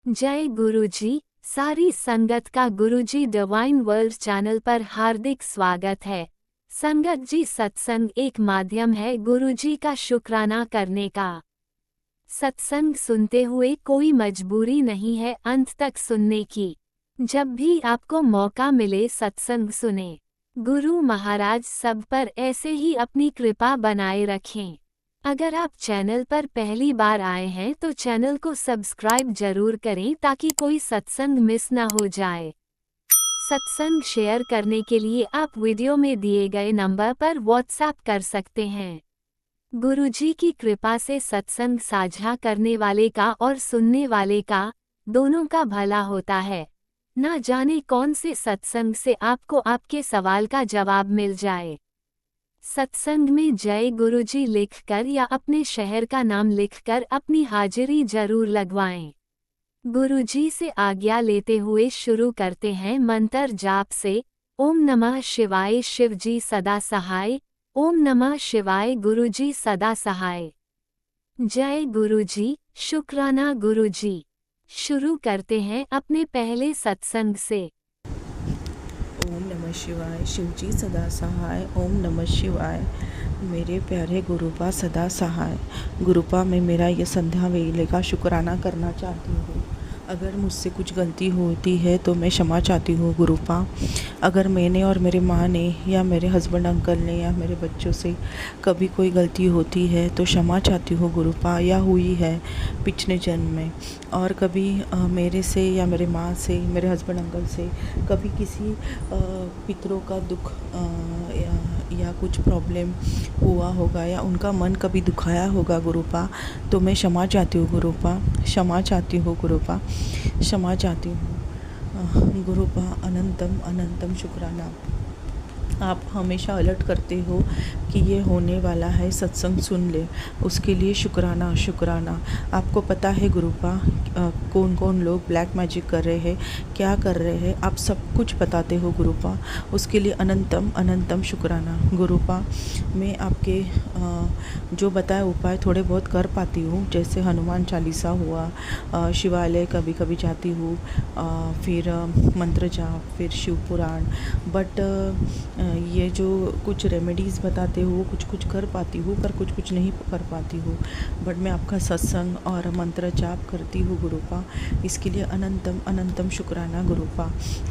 जय गुरुजी। सारी संगत का गुरुजी डिवाइन वर्ल्ड चैनल पर हार्दिक स्वागत है। संगत जी, सत्संग एक माध्यम है गुरुजी का शुक्राना करने का। सत्संग सुनते हुए कोई मजबूरी नहीं है अंत तक सुनने की। जब भी आपको मौका मिले सत्संग सुने। गुरु महाराज सब पर ऐसे ही अपनी कृपा बनाए रखें। अगर आप चैनल पर पहली बार आए हैं तो चैनल को सब्सक्राइब जरूर करें ताकि कोई सत्संग मिस ना हो जाए। सत्संग शेयर करने के लिए आप वीडियो में दिए गए नंबर पर व्हाट्सएप कर सकते हैं। गुरुजी की कृपा से सत्संग साझा करने वाले का और सुनने वाले का दोनों का भला होता है। ना जाने कौन से सत्संग से आपको आपके सवाल का जवाब मिल जाए। सत्संग में जय गुरुजी लिखकर या अपने शहर का नाम लिखकर अपनी हाजिरी जरूर लगवाएं। गुरुजी से आज्ञा लेते हुए शुरू करते हैं मंत्र जाप से। ओम नमः शिवाय, शिवजी सदा सहाय। ओम नमः शिवाय, गुरुजी सदा सहाय। जय गुरुजी, शुक्राना गुरुजी। शुरू करते हैं अपने पहले सत्संग से। ओम नमः शिवाय, शिवजी सदा सहाय। ओम नमः शिवाय, मेरे प्यारे गुरुपा सदा सहाय। गुरुपा, मैं मेरा ये संध्या वेले का शुक्राना करना चाहती हूँ। अगर मुझसे कुछ गलती होती है तो मैं क्षमा चाहती हूँ गुरुपा। अगर मैंने और मेरे माँ ने या मेरे हस्बैंड अंकल ने या मेरे बच्चों से कभी कोई गलती होती है तो क्षमा चाहती हूँ गुरुपा, या हुई है पिछले जन्म में। और कभी मेरे से या मेरे माँ से, मेरे हस्बैंड अंकल से कभी किसी पितरों का दुख या कुछ प्रॉब्लम हुआ होगा या उनका मन कभी दुखाया होगा गुरुपा, तो मैं क्षमा चाहती हूँ गुरुपा, क्षमा चाहती हूँ गुरुपा, क्षमा चाहती हूँ गुरुपा। अनंतम अनंतम शुक्राना। आप हमेशा अलर्ट करते हो कि ये होने वाला है, सत्संग सुन ले, उसके लिए शुक्राना शुक्राना। आपको पता है गुरुपा कौन कौन लोग ब्लैक मैजिक कर रहे हैं, क्या कर रहे हैं, आप सब कुछ बताते हो गुरुपा, उसके लिए अनंतम अनंतम शुक्राना गुरुपा। मैं आपके जो बताए उपाय थोड़े बहुत कर पाती हूँ, जैसे हनुमान चालीसा हुआ, शिवालय कभी कभी जाती हूँ, फिर मंत्र जाप, फिर शिव पुराण। बट ये जो कुछ रेमेडीज़ बताते हो वो कुछ कुछ कर पाती हूँ, पर कुछ कुछ नहीं कर पाती हूँ। बट मैं आपका सत्संग और मंत्र जाप करती हूँ गुरुपा, इसके लिए अनंतम अनंतम शुक्राना गुरुपा।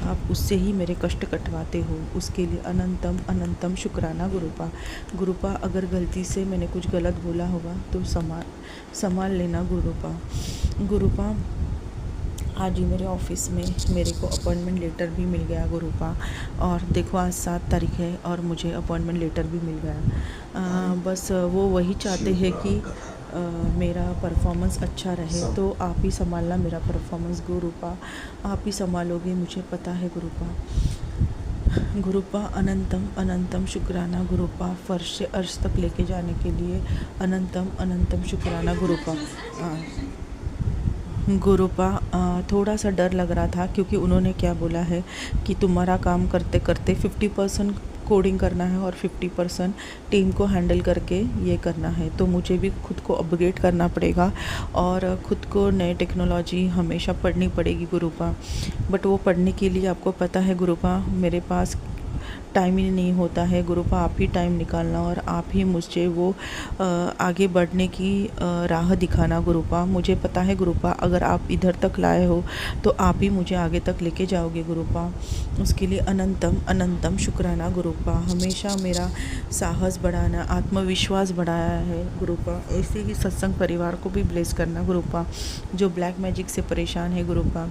आप उससे ही मेरे कष्ट कटवाते हो, उसके लिए अनंतम अनंतम शुक्राना गुरुपा। गुरुपा, अगर गलती से मैंने कुछ गलत बोला होगा तो संभाल लेना गुरुपा। गुरुपा, आज ही मेरे ऑफिस में मेरे को अपॉइंटमेंट लेटर भी मिल गया गुरुपा, और देखो आज 7 तारीख है और मुझे अपॉइंटमेंट लेटर भी मिल गया। बस वो वही चाहते हैं कि मेरा परफॉर्मेंस अच्छा रहे, तो आप ही संभालना मेरा परफॉर्मेंस गुरुपा, आप ही संभालोगे, मुझे पता है गुरुपा। गुरुपा, अनंतम अनंतम शुक्राना गुरुपा, फर्श से अर्श तक लेके जाने के लिए अनंतम अनंतम शुक्राना गुरुपा। गुरुपा, थोड़ा सा डर लग रहा था क्योंकि उन्होंने क्या बोला है कि तुम्हारा काम करते करते 50% कोडिंग करना है और 50% टीम को हैंडल करके ये करना है, तो मुझे भी खुद को अपग्रेड करना पड़ेगा और खुद को नए टेक्नोलॉजी हमेशा पढ़नी पड़ेगी गुरुपा। बट वो पढ़ने के लिए आपको पता है गुरुपा, मेरे पास टाइम ही नहीं होता है गुरुपा। आप ही टाइम निकालना और आप ही मुझे वो आगे बढ़ने की राह दिखाना गुरुपा। मुझे पता है गुरुपा, अगर आप इधर तक लाए हो तो आप ही मुझे आगे तक लेके जाओगे गुरुपा, उसके लिए अनंतम अनंतम शुक्राना गुरुपा। हमेशा मेरा साहस बढ़ाना, आत्मविश्वास बढ़ाया है गुरुपा। ऐसे ही सत्संग परिवार को भी ब्लेस करना गुरुपा, जो ब्लैक मैजिक से परेशान है गुरुपा,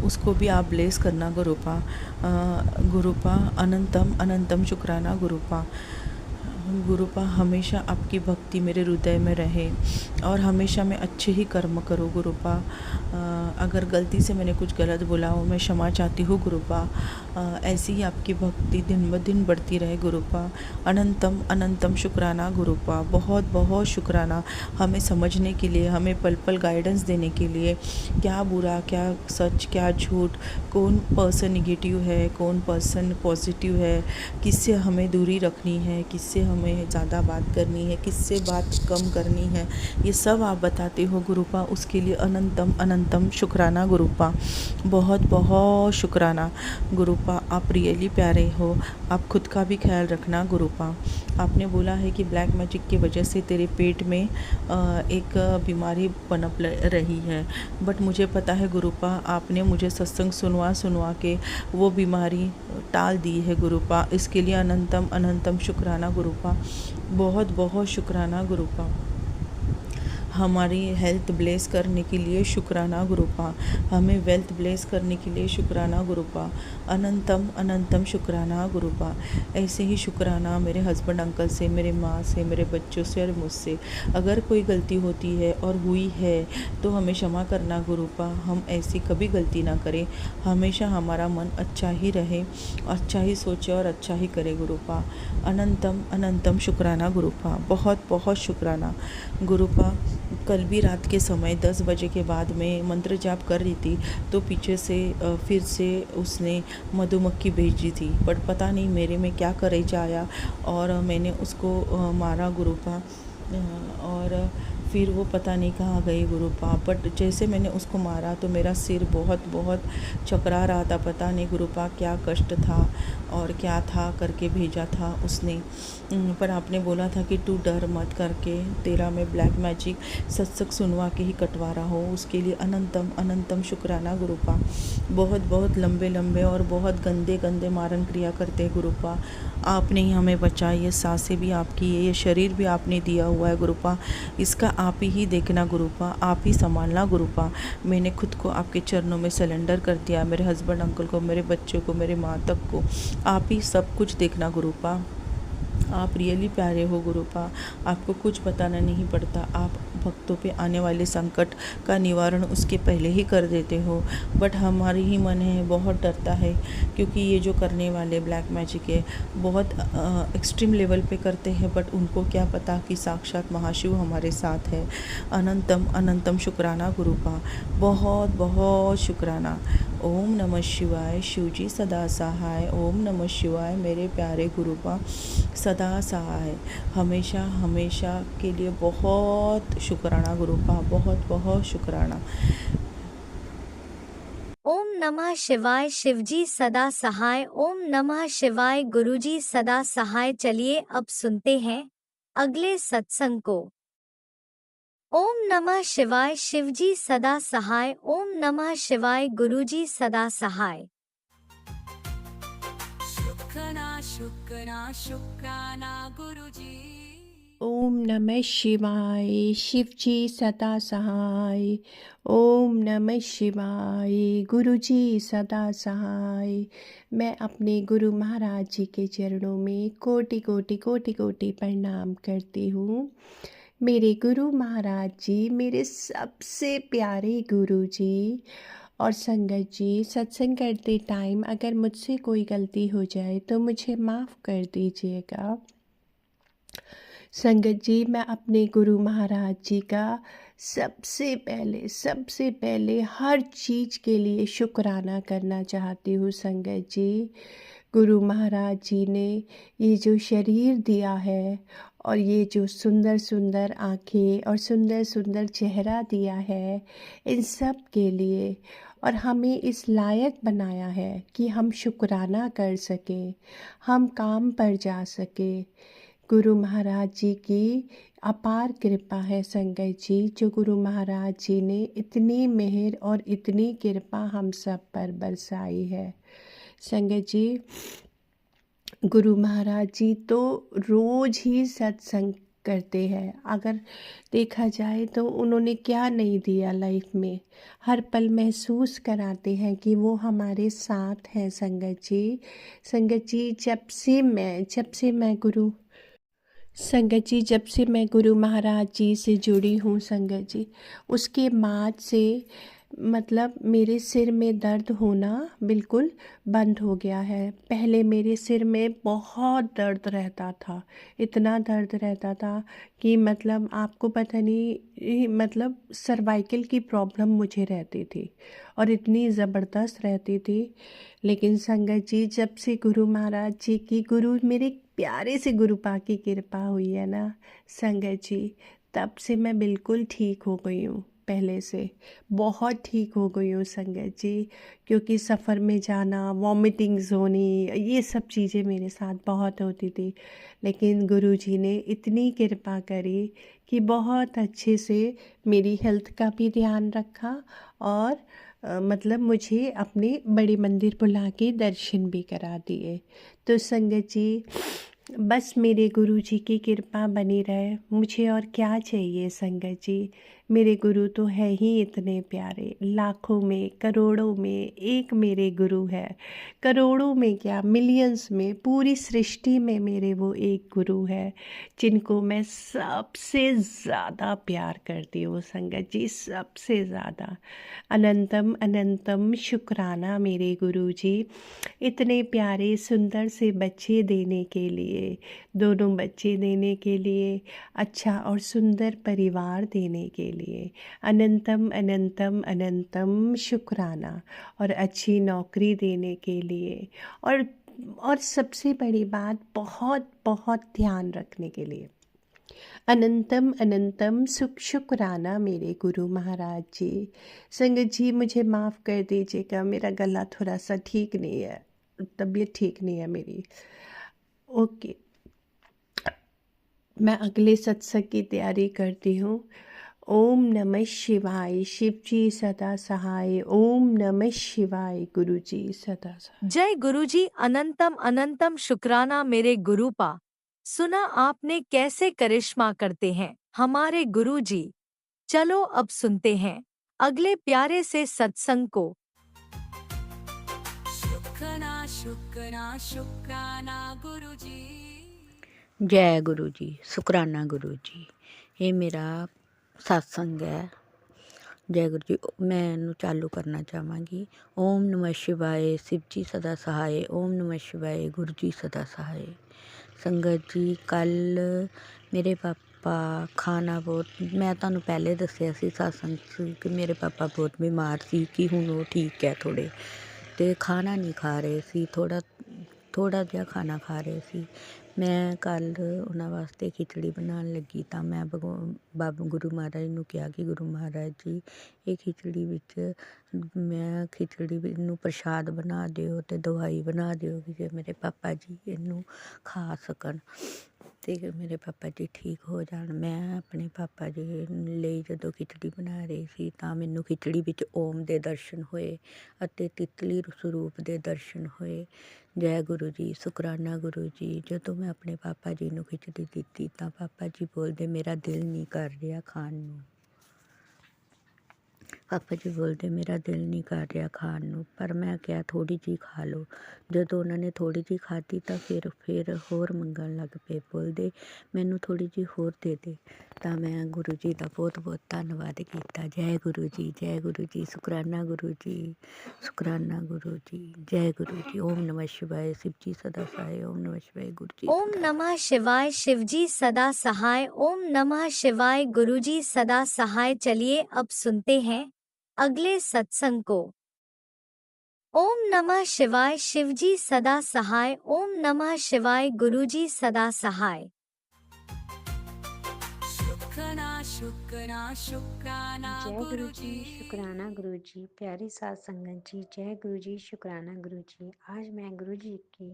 उसको भी आप ब्लेस करना गुरुपा। गुरुपा, अनंतम अनंतम शुक्राना गुरुपा। गुरुपा, हमेशा आपकी भक्ति मेरे हृदय में रहे और हमेशा मैं अच्छे ही कर्म करूँ गुरुपा। अगर गलती से मैंने कुछ गलत बोला हो, मैं क्षमा चाहती हूँ गुरुपा। ऐसी ही आपकी भक्ति दिन ब दिन बढ़ती रहे गुरुपा। अनंतम अनंतम शुक्राना गुरुपा, बहुत बहुत शुक्राना हमें समझने के लिए, हमें पल पल गाइडेंस देने के लिए, क्या बुरा क्या सच क्या झूठ, कौन पर्सन निगेटिव है, कौन पर्सन पॉजिटिव है, किससे हमें दूरी रखनी है, किससे हमें हमें ज़्यादा बात करनी है, किससे बात कम करनी है, ये सब आप बताते हो गुरुपा। उसके लिए अनंतम अनंतम शुक्राना गुरुपा, बहुत बहुत शुक्राना गुरुपा। आप रियली प्यारे हो। आप खुद का भी ख्याल रखना गुरुपा। आपने बोला है कि ब्लैक मैजिक की वजह से तेरे पेट में एक बीमारी पनप रही है, बट मुझे पता है गुरुपा, आपने मुझे सत्संग सुनवा सुनवा के वो बीमारी टाल दी है गुरुपा। इसके लिए अनंतम अनंतम शुक्राना गुरुपा, बहुत बहुत शुक्राना गुरुपा। हमारी हेल्थ ब्लेस करने के लिए शुक्राना गुरुपा, हमें वेल्थ ब्लेस करने के लिए शुक्राना गुरुपा, अनंतम अनंतम शुक्राना गुरुपा। ऐसे ही शुक्राना मेरे हस्बैंड अंकल से, मेरे माँ से, मेरे बच्चों से और मुझसे। अगर कोई गलती होती है और हुई है तो हमें क्षमा करना गुरुपा। हम ऐसी कभी गलती ना करें, हमेशा हमारा मन अच्छा ही रहे, अच्छा ही सोचे और अच्छा ही करे गुरुपा। अनंतम अनंतम शुक्राना गुरुपा, बहुत बहुत शुक्राना गुरुपा। कल भी रात के समय 10 बजे के बाद मैं मंत्र जाप कर रही थी तो पीछे से फिर से उसने मधुमक्खी भेजी थी, बट पता नहीं मेरे में क्या करे जाया और मैंने उसको मारा गुरुपा। और फिर वो पता नहीं कहाँ गई गुरुपा, बट जैसे मैंने उसको मारा तो मेरा सिर बहुत बहुत चकरा रहा था। पता नहीं गुरुपा क्या कष्ट था और क्या था करके भेजा था उसने। पर आपने बोला था कि तू डर मत करके, तेरा मैं ब्लैक मैजिक सत्संग सुनवा के ही कटवा रहा हूँ। उसके लिए अनंतम अनंतम शुक्राना गुरुपा। बहुत बहुत लंबे लंबे और बहुत गंदे गंदे मारन क्रिया करते हैं गुरुपा। आपने ही हमें बचाई, ये सांसें भी आपकी है, ये शरीर भी आपने दिया हुआ है गुरुपा। इसका आप ही देखना गुरुपा, आप ही संभालना गुरुपा। मैंने खुद को आपके चरणों में सरेंडर कर दिया, मेरे हस्बैंड अंकल को, मेरे बच्चों को, मेरे माँ तक को। आप ही सब कुछ देखना गुरुपा। आप रियली प्यारे हो गुरुपा, आपको कुछ बताना नहीं पड़ता। आप भक्तों पे आने वाले संकट का निवारण उसके पहले ही कर देते हो, बट हमारी ही मन है बहुत डरता है, क्योंकि ये जो करने वाले ब्लैक मैजिक है बहुत एक्सट्रीम लेवल पे करते हैं, बट उनको क्या पता कि साक्षात महाशिव हमारे साथ है। अनंतम अनंतम शुक्राना गुरुपा, बहुत बहुत शुक्राना। ओम नमः शिवाय, शिवजी सदा सहाय। ओम नमः शिवाय, मेरे प्यारे गुरुपा सदा सहाय, हमेशा हमेशा के लिए बहुत शुक्राना गुरुपा, बहुत बहुत शुक्राना। ओम नमः शिवाय, शिवजी सदा सहाय। ओम नमः शिवाय, गुरुजी सदा सहाय। चलिए अब सुनते हैं अगले सत्संग को। ओम नमः शिवाय, शिवजी सदा सहाय। ओम नमः शिवाय, गुरुजी सदा सहाय। शुक्राना शुक्राना शुक्राना गुरुजी। ओम नमः शिवाय, शिवजी सदा सहाय। ओम नमः शिवाय, गुरुजी सदा सहाय। मैं अपने गुरु महाराज जी के चरणों में कोटि कोटि कोटि कोटि प्रणाम करती हूँ। मेरे गुरु महाराज जी मेरे सबसे प्यारे गुरु जी और संगत जी, सत्संग करते टाइम अगर मुझसे कोई गलती हो जाए तो मुझे माफ़ कर दीजिएगा। संगत जी, मैं अपने गुरु महाराज जी का सबसे पहले हर चीज़ के लिए शुक्राना करना चाहती हूँ। संगत जी, गुरु महाराज जी ने ये जो शरीर दिया है और ये जो सुंदर सुंदर आँखें और सुंदर सुंदर चेहरा दिया है, इन सब के लिए, और हमें इस लायक बनाया है कि हम शुक्राना कर सकें, हम काम पर जा सकें। गुरु महाराज जी की अपार कृपा है संगत जी, जो गुरु महाराज जी ने इतनी मेहर और इतनी कृपा हम सब पर बरसाई है। संगत जी, गुरु महाराज जी तो रोज़ ही सत्संग करते हैं। अगर देखा जाए तो उन्होंने क्या नहीं दिया लाइफ में, हर पल महसूस कराते हैं कि वो हमारे साथ हैं। संगत जी, संगत जी, जब से मैं गुरु महाराज जी से जुड़ी हूँ संगत जी, उसके बाद से मतलब मेरे सिर में दर्द होना बिल्कुल बंद हो गया है। पहले मेरे सिर में बहुत दर्द रहता था, इतना दर्द रहता था कि मतलब आपको पता नहीं, मतलब सर्वाइकल की प्रॉब्लम मुझे रहती थी और इतनी ज़बरदस्त रहती थी। लेकिन संगत जी, जब से गुरु महाराज जी की, गुरु मेरे प्यारे से गुरुपा की कृपा हुई है ना संगत जी, तब से मैं बिल्कुल ठीक हो गई हूँ। पहले से बहुत ठीक हो गई हूँ संगत जी। क्योंकि सफ़र में जाना, वॉमिटिंग्स होनी, ये सब चीज़ें मेरे साथ बहुत होती थी। लेकिन गुरुजी ने इतनी कृपा करी कि बहुत अच्छे से मेरी हेल्थ का भी ध्यान रखा और मतलब मुझे अपने बड़े मंदिर बुला के दर्शन भी करा दिए। तो संगत जी, बस मेरे गुरुजी की कृपा बनी रहे, मुझे और क्या चाहिए संगत जी। मेरे गुरु तो है ही इतने प्यारे, लाखों में, करोड़ों में एक मेरे गुरु है। करोड़ों में क्या, मिलियंस में, पूरी सृष्टि में मेरे वो एक गुरु है जिनको मैं सबसे ज़्यादा प्यार करती हूँ संगत जी, सबसे ज़्यादा। अनंतम अनंतम शुक्राना मेरे गुरु जी, इतने प्यारे सुंदर से बच्चे देने के लिए, दोनों बच्चे देने के लिए, अच्छा और सुंदर परिवार देने के लिए। अनंतम अनंतम अनंतम शुक्राना। और अच्छी नौकरी देने के लिए, और सबसे बड़ी बात, बहुत बहुत ध्यान रखने के लिए। अनंतम अनंतम शुक्राना मेरे गुरु महाराज जी। संगत जी, मुझे माफ़ कर दीजिएगा, मेरा गला थोड़ा सा ठीक नहीं है, तबीयत ठीक नहीं है मेरी। ओके, मैं अगले सत्संग की तैयारी करती हूँ। ओम नमः शिवाय, शिव जी सदा सहाय। ओम नमः शिवाय, गुरु जी सदा सहाय। जय गुरुजी। अनंतम अनंतम शुक्राना मेरे गुरुपा। सुना आपने कैसे करिश्मा करते हैं हमारे गुरुजी। चलो अब सुनते हैं अगले प्यारे से सत्संग को। शुक्राना शुक्राना शुक्राना गुरुजी। जय गुरु जी, शुक्राना गुरु जी। ये मेरा सत्संग है। जय गुरु जी। मैं ਇਹਨੂੰ ਚਾਲੂ ਕਰਨਾ ਚਾਹਾਂਗੀ। ओम नमः शिवाय, शिव जी सदा सहाय। ओम नमः शिवाय, गुरु जी सदा सहाय। संगत जी, कल मेरे पापा खाना बहुत, मैं ਤੁਹਾਨੂੰ ਪਹਿਲੇ ਦੱਸਿਆ ਸੀ ਸਤਸੰਗ 'ਚ ਕਿ ਮੇਰੇ ਪਾਪਾ ਬਹੁਤ ਬਿਮਾਰ ਸੀ, ਕਿ ਹੁਣ ਉਹ ਠੀਕ ਹੈ ਥੋੜ੍ਹੇ, ਅਤੇ ਖਾਣਾ ਨਹੀਂ ਖਾ ਰਹੇ ਸੀ, ਥੋੜ੍ਹਾ ਜਿਹਾ ਖਾਣਾ ਖਾ ਰਹੇ ਸੀ। ਮੈਂ ਕੱਲ੍ਹ ਉਹਨਾਂ ਵਾਸਤੇ ਖਿਚੜੀ ਬਣਾਉਣ ਲੱਗੀ ਤਾਂ ਮੈਂ ਬਾਬਾ ਗੁਰੂ ਮਹਾਰਾਜ ਨੂੰ ਕਿਹਾ ਕਿ ਗੁਰੂ ਮਹਾਰਾਜ ਜੀ, ਇਹ ਖਿਚੜੀ ਵਿੱਚ ਮੈਂ ਖਿਚੜੀ ਨੂੰ ਪ੍ਰਸ਼ਾਦ ਬਣਾ ਦਿਓ ਅਤੇ ਦਵਾਈ ਬਣਾ ਦਿਓ ਕਿ ਜੇ ਮੇਰੇ ਪਾਪਾ ਜੀ ਇਹਨੂੰ ਖਾ ਸਕਣ ਅਤੇ ਮੇਰੇ ਪਾਪਾ ਜੀ ਠੀਕ ਹੋ ਜਾਣ। ਮੈਂ ਆਪਣੇ ਪਾਪਾ ਜੀ ਲਈ ਜਦੋਂ ਖਿਚੜੀ ਬਣਾ ਰਹੀ ਸੀ ਤਾਂ ਮੈਨੂੰ ਖਿਚੜੀ ਵਿੱਚ ਓਮ ਦੇ ਦਰਸ਼ਨ ਹੋਏ ਅਤੇ ਤਿਤਲੀ ਸਰੂਪ ਦੇ ਦਰਸ਼ਨ ਹੋਏ। ਜੈ ਗੁਰੂ ਜੀ, ਸ਼ੁਕਰਾਨਾ ਗੁਰੂ ਜੀ। ਜਦੋਂ ਮੈਂ ਆਪਣੇ ਪਾਪਾ ਜੀ ਨੂੰ ਖਿਚੜੀ ਦਿੱਤੀ ਤਾਂ ਪਾਪਾ ਜੀ ਬੋਲਦੇ, ਮੇਰਾ ਦਿਲ ਨਹੀਂ ਕਰ ਰਿਹਾ ਖਾਣ ਨੂੰ। ਪਾਪਾ ਜੀ ਬੋਲਦੇ, ਮੇਰਾ ਦਿਲ ਨਹੀਂ ਕਰ ਰਿਹਾ ਖਾਣ ਨੂੰ, ਪਰ ਮੈਂ ਕਿਹਾ ਥੋੜ੍ਹੀ ਜਿਹੀ ਖਾ ਲਓ। ਜਦੋਂ ਉਹਨਾਂ ਨੇ ਥੋੜ੍ਹੀ ਜਿਹੀ ਖਾਧੀ ਤਾਂ ਫਿਰ ਹੋਰ ਮੰਗਣ ਲੱਗ ਪਏ, ਬੋਲਦੇ ਮੈਨੂੰ ਥੋੜ੍ਹੀ ਜਿਹੀ ਹੋਰ ਦੇ ਦੇ। ਤਾਂ ਮੈਂ ਗੁਰੂ ਜੀ ਦਾ ਬਹੁਤ ਬਹੁਤ ਧੰਨਵਾਦ ਕੀਤਾ। ਜੈ ਗੁਰੂ ਜੀ, ਜੈ ਗੁਰੂ ਜੀ, ਸ਼ੁਕਰਾਨਾ ਗੁਰੂ ਜੀ, ਸ਼ੁਕਰਾਨਾ ਗੁਰੂ ਜੀ। ਜੈ ਗੁਰੂ ਜੀ। ओम नमः शिवाय, शिव जी सदा सहाय। ओम नमः शिवाय, गुरु जी ओम नमः शिवाय, शिवजी सदा सहाय। ओम नमः शिवाय, गुरुजी सदा सहाय। चलिए अब सुनते हैं अगले सत्संग को। ओम नमः शिवाय, शिवजी सदा सहाय। ओम नमः शिवाय, गुरुजी सदा सहाय। शुक्राना शुक्राना शुक्राना जय गुरु जी, गुरुजी। शुक्राना गुरु जी। प्यारी साथ संगत जी, जय गुरु जी, शुक्राना गुरु जी। आज मैं गुरु जी की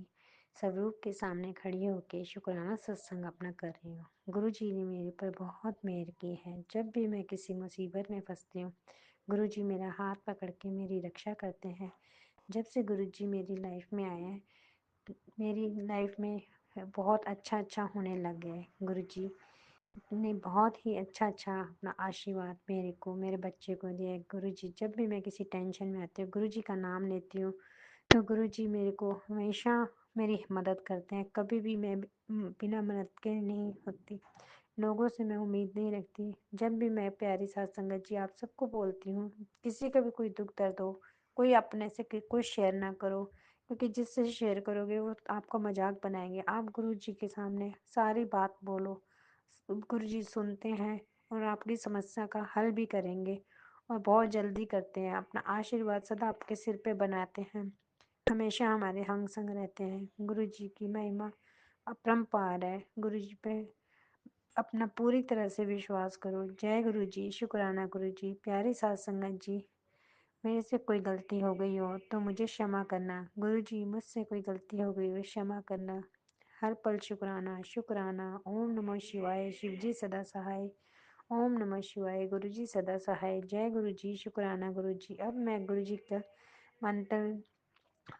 स्वरूप के सामने खड़ी होकर शुक्राना सत्संग अपना कर रही हूँ। गुरु जी ने मेरे पर बहुत मेहर की है। जब भी मैं किसी मुसीबत में फंसती हूँ, गुरु जी मेरा हाथ पकड़ के मेरी रक्षा करते हैं। जब से गुरु जी मेरी लाइफ में आए हैं, मेरी लाइफ में बहुत अच्छा होने लग गया है। गुरु जी ने बहुत ही अच्छा अपना आशीर्वाद मेरे को, मेरे बच्चे को दिया है। गुरु जी, जब भी मैं किसी टेंशन में आती हूँ, गुरु जी का नाम लेती हूँ, तो गुरु जी मेरे को हमेशा मेरी मदद करते हैं। कभी भी मैं बिना मदद के नहीं होती। लोगों से मैं उम्मीद नहीं रखती। जब भी मैं प्यारी साथ संगत जी आप सबको बोलती हूँ, किसी का भी कोई दुख दर्द हो, कोई अपने से कोई शेयर ना करो, क्योंकि जिससे शेयर करोगे वो आपका मजाक बनाएंगे। आप गुरु जी के सामने सारी बात बोलो, गुरु जी सुनते हैं और आपकी समस्या का हल भी करेंगे और बहुत जल्दी करते हैं। अपना आशीर्वाद सदा आपके सिर पे बनाते हैं, हमेशा हमारे संग संग रहते हैं। गुरु जी की महिमा अपरंपार है। गुरु जी पे अपना पूरी तरह से विश्वास करो। जय गुरु जी, शुक्राना गुरु जी। प्यारी साथ संगत जी, मेरे से कोई गलती हो गई हो तो मुझे क्षमा करना। गुरु जी, मुझसे कोई गलती हो गई हो क्षमा करना। हर पल शुक्राना शुक्राना। ओम नमः शिवाय। शिव जी सदा सहाय। ओम नमः शिवाय। गुरु जी सदा सहाय। जय गुरु जी, शुक्राना गुरु जी। अब मैं गुरु जी का मंत्र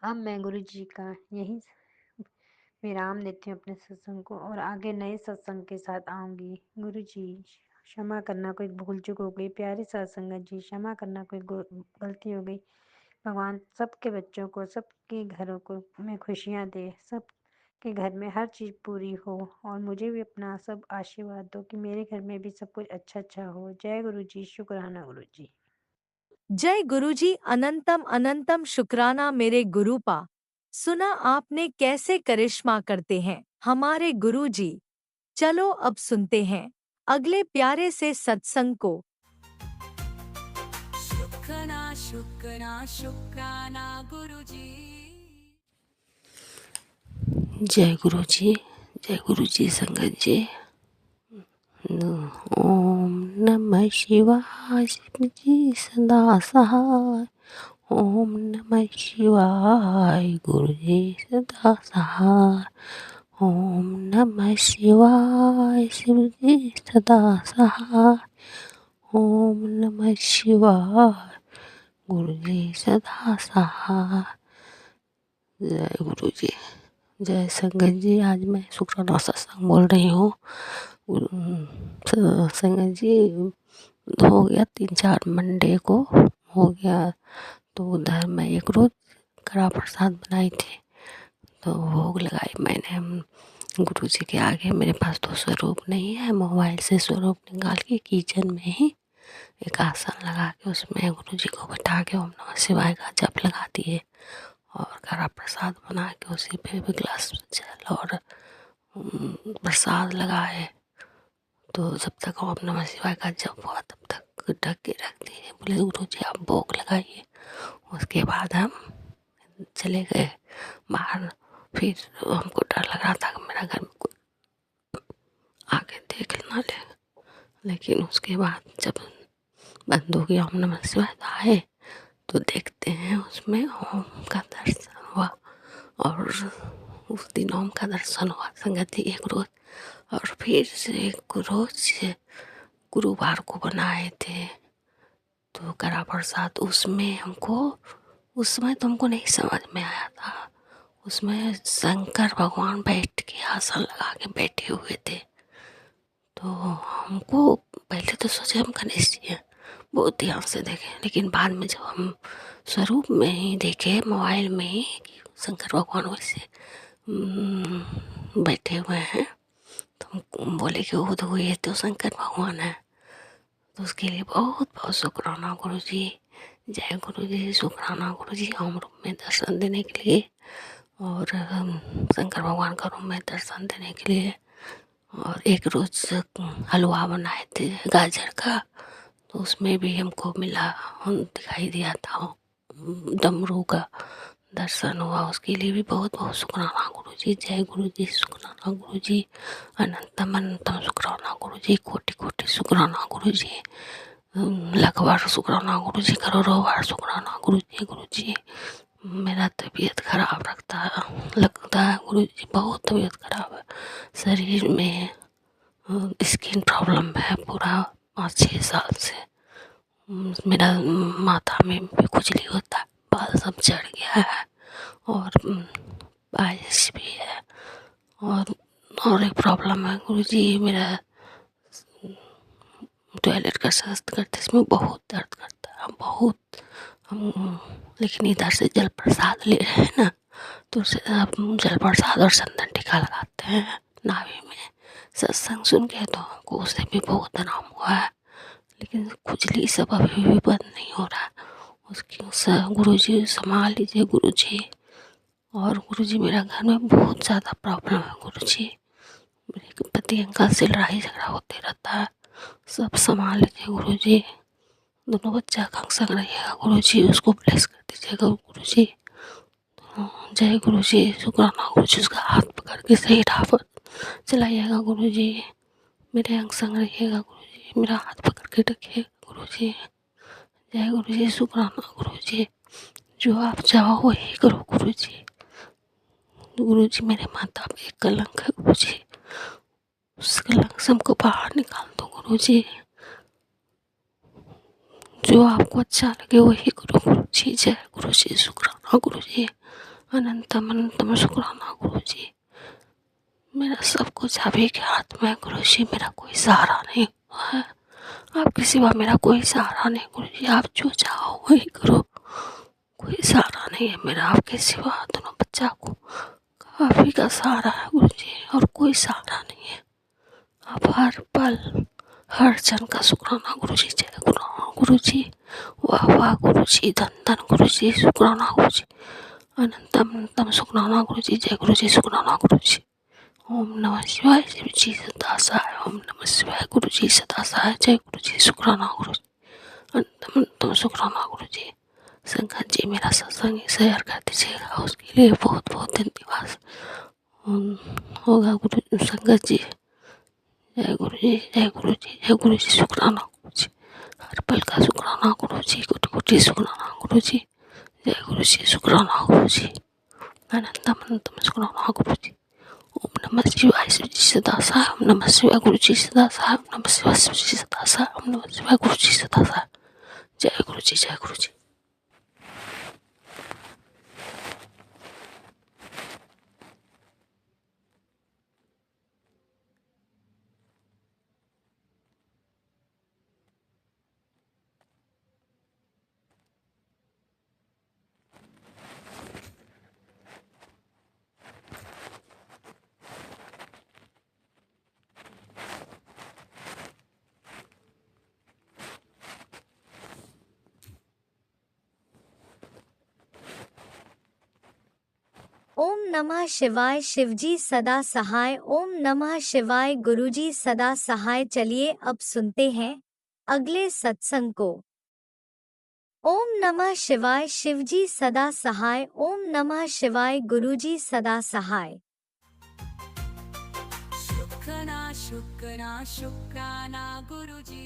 अब मैं गुरु जी का यही विराम देती हूँ अपने सत्संग को और आगे नए सत्संग के साथ आऊँगी। गुरु जी क्षमा करना, कोई भूल चूक हो गई। प्यारी साथ संगत जी क्षमा करना, कोई गलती हो गई। भगवान सबके बच्चों को, सबके घरों को में खुशियाँ दे, सबके घर में हर चीज़ पूरी हो और मुझे भी अपना सब आशीर्वाद दो कि मेरे घर में भी सब कुछ अच्छा अच्छा हो। जय गुरु जी, शुक्राना गुरु जी। जय गुरुजी। अनंतम अनंतम शुक्राना मेरे गुरुपा। सुना आपने कैसे करिश्मा करते हैं हमारे गुरुजी। चलो अब सुनते हैं अगले प्यारे से सत्संग को। शुक्राना शुक्राना शुक्राना गुरुजी। जय गुरु जी, जय गुरु जी संगत जी। ओम नमः शिवाय। शिव जी सदा सहाय। ओम नमः शिवाय। गुरु जी सदा सहाय। ओम नमः शिवाय। शिव जी सदा सहाय। ओम नमः शिवाय। गुरु जी सदा सहाय। जय गुरु जी, जय संगत जी। आज मैं शुक्राना सत्संग बोल रही हूँ। संगत जी हो गया 3-4 मंडे को हो गया, तो उधर मैं एक रोज कड़ा प्रसाद बनाई थी, तो भोग लगाई मैंने गुरु जी के आगे। मेरे पास तो स्वरूप नहीं है, मोबाइल से स्वरूप निकाल के किचन में ही एक आसन लगा के उसमें गुरु जी को बैठा के ओम नमः शिवाय का जप लगा दिए और कड़ा प्रसाद बना के उसी पे भी ग्लास जल और प्रसाद लगाए। तो जब तक ओम नमः शिवाय का जप हुआ तब तक ढक के रख दिए। बोले गुरु जी आप भोग लगाइए। उसके बाद हम चले गए बाहर। फिर हमको डर लग रहा था कि मेरा घर में कोई आके देख ना ले, लेकिन उसके बाद जब बंद हो गया ओम नमः शिवाय तो आए तो देखते हैं उसमें ओम का दर्शन हुआ। और उस दिन ओम का दर्शन हुआ संगत जी एक रोज, और फिर से एक रोज गुरुवार को बनाए थे तो कड़ा प्रसाद। उसमें हमको उस समय तो हमको नहीं समझ में आया था, उसमें शंकर भगवान बैठ के आसन लगा के बैठे हुए थे। तो हमको पहले तो सोचे हम गणेश जी हैं, बहुत ध्यान से देखे, लेकिन बाद में जब हम स्वरूप में ही देखे मोबाइल में ही कि शंकर भगवान वैसे बैठे हुए हैं, तो हम बोले कि वो तो ये तो शंकर भगवान है। तो उसके लिए बहुत बहुत शुक्राना गुरु जी। जय गुरु जी, शुक्राना गुरु जी ओम रूप में दर्शन देने के लिए और शंकर भगवान का रूप में दर्शन देने के लिए। और एक रोज हलवा बनाए थे गाजर का, तो उसमें भी हमको मिला, दिखाई दिया था डमरू का दर्शन हुआ। उसके लिए भी बहुत बहुत शुक्राना गुरु जी। जय गुरु जी, शुक्राना गुरु जी। अनंतम अनंतम शुक्राना गुरु जी। कोटि कोटि शुक्राना गुरु जी। लाख बार शुक्राना गुरु जी, करोड़ों बार शुक्राना गुरु जी। गुरु जी मेरा तबीयत खराब लगता है गुरु जी, बहुत तबीयत खराब है। शरीर में स्किन प्रॉब्लम है पूरा 5-6 साल से। मेरा माथा में भी खुजली होता है, बाल सब झड़ गया है और बारिश भी है। और एक प्रॉब्लम है गुरु जी, मेरा टॉयलेट का शस्त करते इसमें बहुत दर्द करता है, बहुत। हम लेकिन इधर से जल प्रसाद ले रहे हैं ना, तो जल प्रसाद और चंदन टीका लगाते हैं नाभि में, सत्संग सुन के तो हमको उससे भी बहुत आराम हुआ है, लेकिन खुजली सब अभी भी बंद नहीं हो रहा है। उसकी गुरुजी संभाल लीजिए गुरुजी। और गुरुजी मेरा घर में बहुत ज़्यादा प्रॉब्लम है गुरुजी। मेरे पति अंकल से लड़ाई झगड़ा होते रहता है, सब संभाल लीजिए गुरुजी। दोनों बच्चा का संग रहिएगा गुरुजी, उसको ब्लेस कर दीजिएगा गुरुजी। जय गुरुजी। शुक्राना गुरुजी, उसका हाथ पकड़ के सही राह पर चलाइएगा गुरुजी। मेरे अंग संग रहिएगा गुरुजी, मेरा हाथ पकड़ के रखिएगा गुरुजी। जय गुरुजी। शुक्राना गुरुजी, जो आप चाहो वही करो गुरुजी। गुरुजी मेरे माता पे कलंक है गुरुजी, उस कलंक से हमको बाहर निकाल दो गुरुजी। जो आपको अच्छा लगे वही करो गुरुजी। जय गुरुजी। शुक्राना गुरुजी, अनंतम अनंतम शुक्राना गुरुजी। मेरा सब कुछ आप ही के हाथ में है गुरुजी, मेरा कोई सहारा नहीं हुआ है। आपके सिवा मेरा कोई सहारा नहीं गुरुजी, आप जो चाहो वही करो। कोई सहारा नहीं है मेरा आपके सिवा, दोनों बच्चा को आप ही का सहारा है गुरुजी, और कोई सहारा नहीं है। आप हर पल हर जन का शुक्राना गुरुजी। जय गुरुजी। वाह वाह गुरुजी, धन धन गुरुजी। शुक्राना गुरुजी, अनंतम अनंतम शुक्राना गुरुजी। जय गुरुजी। शुक्राना गुरुजी। ओम नमः शिवाय। शिव जी सदा सहाय। ओम नमः शिवाय। गुरुजी सदा सहाय। जय गुरुजी। शुक्राना गुरुजी, अनंतम अनंतम शुक्राना गुरुजी। संगत जी मेरा सत्संग शेयर कर दीजिएगा, उसके लिए बहुत बहुत धन्यवाद होगा गुरु संगत जी। जय गुरु जी। जय गुरु जी। जय गुरु जी। शुक्राना गुरु जी, हर पल का शुक्राना गुरु जी। कोटि कोटि शुक्राना गुरु जी। जय गुरु जी। शुक्राना गुरु जी, अनंतम अनंतम शुक्राना गुरु जी। ओम नमः शिवाय। शिव जी सदा सहाय। ओम नमः शिवाय। गुरु जी सदा सहाय। ओम नमः शिवाय। शिव जी सदा सहाय। ओम नमः शिवाय। गुरु जी सदा सहाय। जय गुरु जी। जय गुरु जी। ओम नमः शिवाय। शिवजी सदा सहाय। ओम नमः शिवाय। गुरुजी सदा सहाय। चलिए अब सुनते हैं अगले सत्संग को। ओम नमः शिवाय। शिवजी सदा सहाय। ओम नमः शिवाय। गुरुजी सदा सहाय। शुक्राना शुक्राना शुक्राना गुरुजी।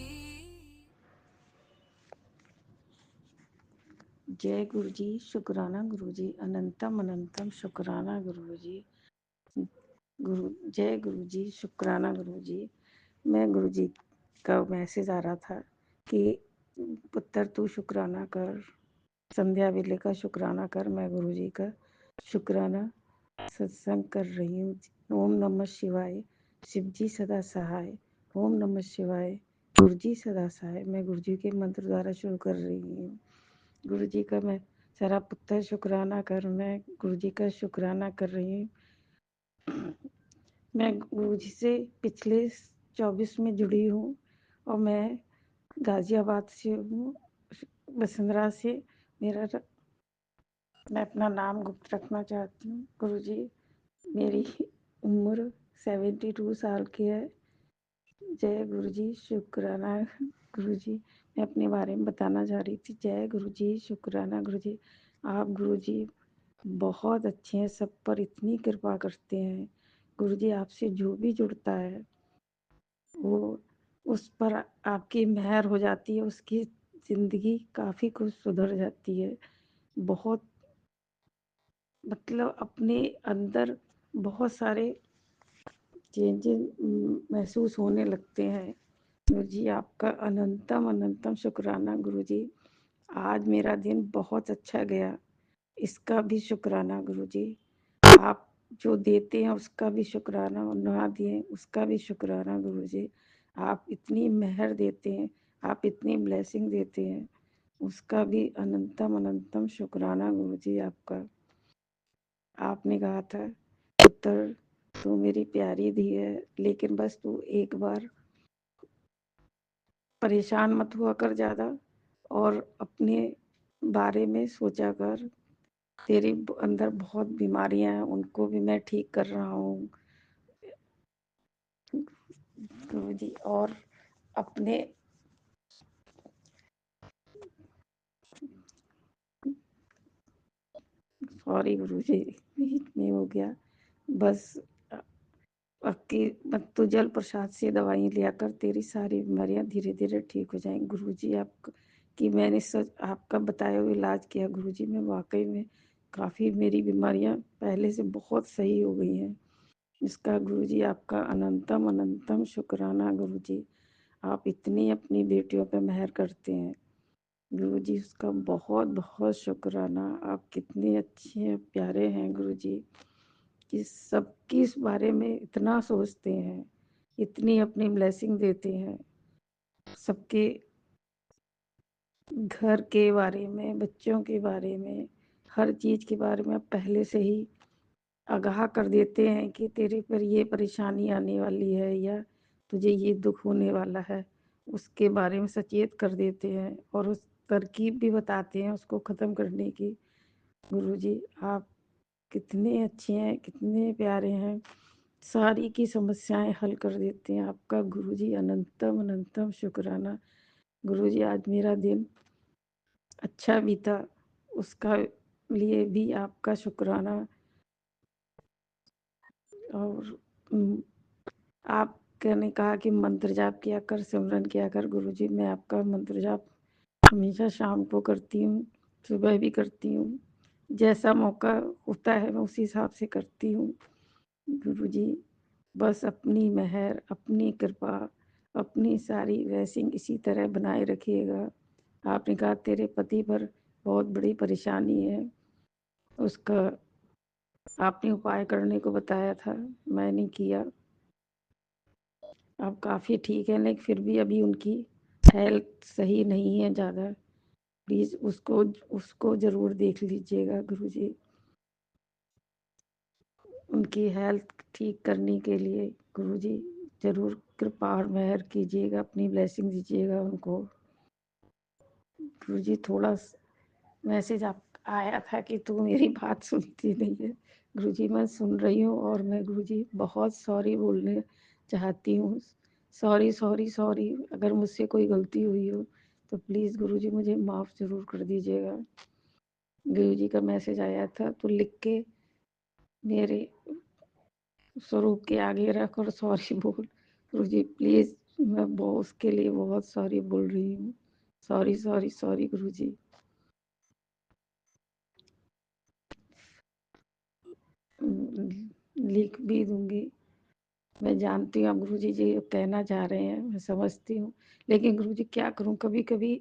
जय गुरु जी। शुक्राना गुरु जी, अनंतम अनंतम शुक्राना गुरु जी। जय गुरु जी। शुक्राना गुरु जी। मैं गुरु जी का मैसेज आ रहा था कि पुत्र तू शुक्राना कर, संध्या वेले का शुक्राना कर। मैं गुरु जी का शुक्राना सत्संग कर रही हूँ। ओम नमः शिवाय। शिव जी सदा सहाय। ओम नमः शिवाय। गुरु जी सदा सहाय। मैं गुरु जी के मंत्र द्वारा शुरू कर रही हूँ। गुरु जी का मैं सारा पुत्र शुक्राना कर, मैं गुरु जी का शुक्राना कर रही हूँ। मैं गुरु जी से पिछले 24 में जुड़ी हूँ और मैं गाजियाबाद से हूँ, वसुंधरा से। मैं अपना नाम गुप्त रखना चाहती हूँ। गुरु जी, मेरी उम्र 72 साल की है। जय गुरु जी। शुक्राना गुरु जी। मैं अपने बारे में बताना चाह रही थी। जय गुरु जी। शुक्राना गुरु जी। आप गुरु जी बहुत अच्छे हैं, सब पर इतनी कृपा करते हैं। गुरु जी, आपसे जो भी जुड़ता है वो उस पर आपकी मेहर हो जाती है, उसकी ज़िंदगी काफ़ी कुछ सुधर जाती है। बहुत मतलब अपने अंदर बहुत सारे चेंजेस महसूस होने लगते हैं। गुरु जी, आपका अनंतम अनंतम शुक्राना गुरु जी। आज मेरा दिन बहुत अच्छा गया, इसका भी शुक्राना गुरु जी। आप जो देते हैं उसका भी शुक्राना, और ना दिए उसका भी शुक्राना गुरु जी। आप इतनी मेहर देते हैं, आप इतनी ब्लेसिंग देते हैं, उसका भी अनंतम अनंतम शुक्राना गुरु जी आपका। आपने कहा था पुत्र तू मेरी प्यारी धी है, लेकिन बस तू एक बार परेशान मत हुआ कर ज़्यादा और अपने बारे में सोचा कर। तेरे अंदर बहुत बीमारियां हैं, उनको भी मैं ठीक कर रहा हूँ गुरुजी। और अपने सॉरी गुरुजी, बीच में हो गया। बस आपकी मत तो जल प्रसाद से दवाई लिया कर, तेरी सारी बीमारियां धीरे धीरे ठीक हो जाएंगी गुरुजी। आप कि मैंने सच आपका बताया हुआ इलाज किया गुरुजी, मैं वाकई में काफ़ी मेरी बीमारियां पहले से बहुत सही हो गई हैं। इसका गुरुजी आपका अनंतम अनंतम शुक्राना गुरुजी। आप इतनी अपनी बेटियों पे मेहर करते हैं गुरुजी, उसका बहुत बहुत शुक्राना। आप कितने अच्छे हैं, प्यारे हैं गुरुजी, कि सबकी इस बारे में इतना सोचते हैं, इतनी अपनी ब्लेसिंग देते हैं, सबके घर के बारे में, बच्चों के बारे में, हर चीज़ के बारे में आप पहले से ही आगाह कर देते हैं कि तेरे पर ये परेशानी आने वाली है या तुझे ये दुख होने वाला है, उसके बारे में सचेत कर देते हैं और उस तरकीब भी बताते हैं उसको ख़त्म करने की। गुरुजी आप कितने अच्छे हैं, कितने प्यारे हैं, सारी की समस्याएं हल कर देते हैं। आपका गुरुजी अनंतम अनंतम शुक्राना गुरुजी। आज मेरा दिन अच्छा बीता, उसका लिए भी आपका शुक्राना। और आपने कहा कि मंत्र जाप किया कर, सिमरन किया कर गुरुजी। मैं आपका मंत्र जाप हमेशा शाम को करती हूँ, सुबह भी करती हूँ, जैसा मौका होता है मैं उसी हिसाब से करती हूँ गुरुजी। बस अपनी मेहर, अपनी कृपा, अपनी सारी ब्लेसिंग इसी तरह बनाए रखिएगा। आपने कहा तेरे पति पर बहुत बड़ी परेशानी है, उसका आपने उपाय करने को बताया था, मैंने किया। अब काफ़ी ठीक है, लेकिन फिर भी अभी उनकी हेल्थ सही नहीं है ज़्यादा। प्लीज़ उसको उसको ज़रूर देख लीजिएगा गुरुजी। उनकी हेल्थ ठीक करने के लिए गुरुजी ज़रूर कृपा और मेहर कीजिएगा, अपनी ब्लेसिंग दीजिएगा उनको गुरुजी। थोड़ा मैसेज आप आया था कि तू मेरी बात सुनती नहीं है गुरुजी। मैं सुन रही हूँ और मैं गुरुजी बहुत सॉरी बोलने चाहती हूँ। सॉरी सॉरी सॉरी, अगर मुझसे कोई गलती हुई हो तो प्लीज़ गुरुजी मुझे माफ़ ज़रूर कर दीजिएगा। गुरुजी का मैसेज आया था तो लिख के मेरे स्वरूप के आगे रख और सॉरी बोल गुरुजी प्लीज़। मैं बहुत उसके लिए बहुत सॉरी बोल रही हूँ। सॉरी सॉरी सॉरी गुरुजी। लिख भी दूंगी। मैं जानती हूँ आप गुरुजी जी कहना चाह रहे हैं, मैं समझती हूँ, लेकिन गुरुजी क्या करूँ, कभी कभी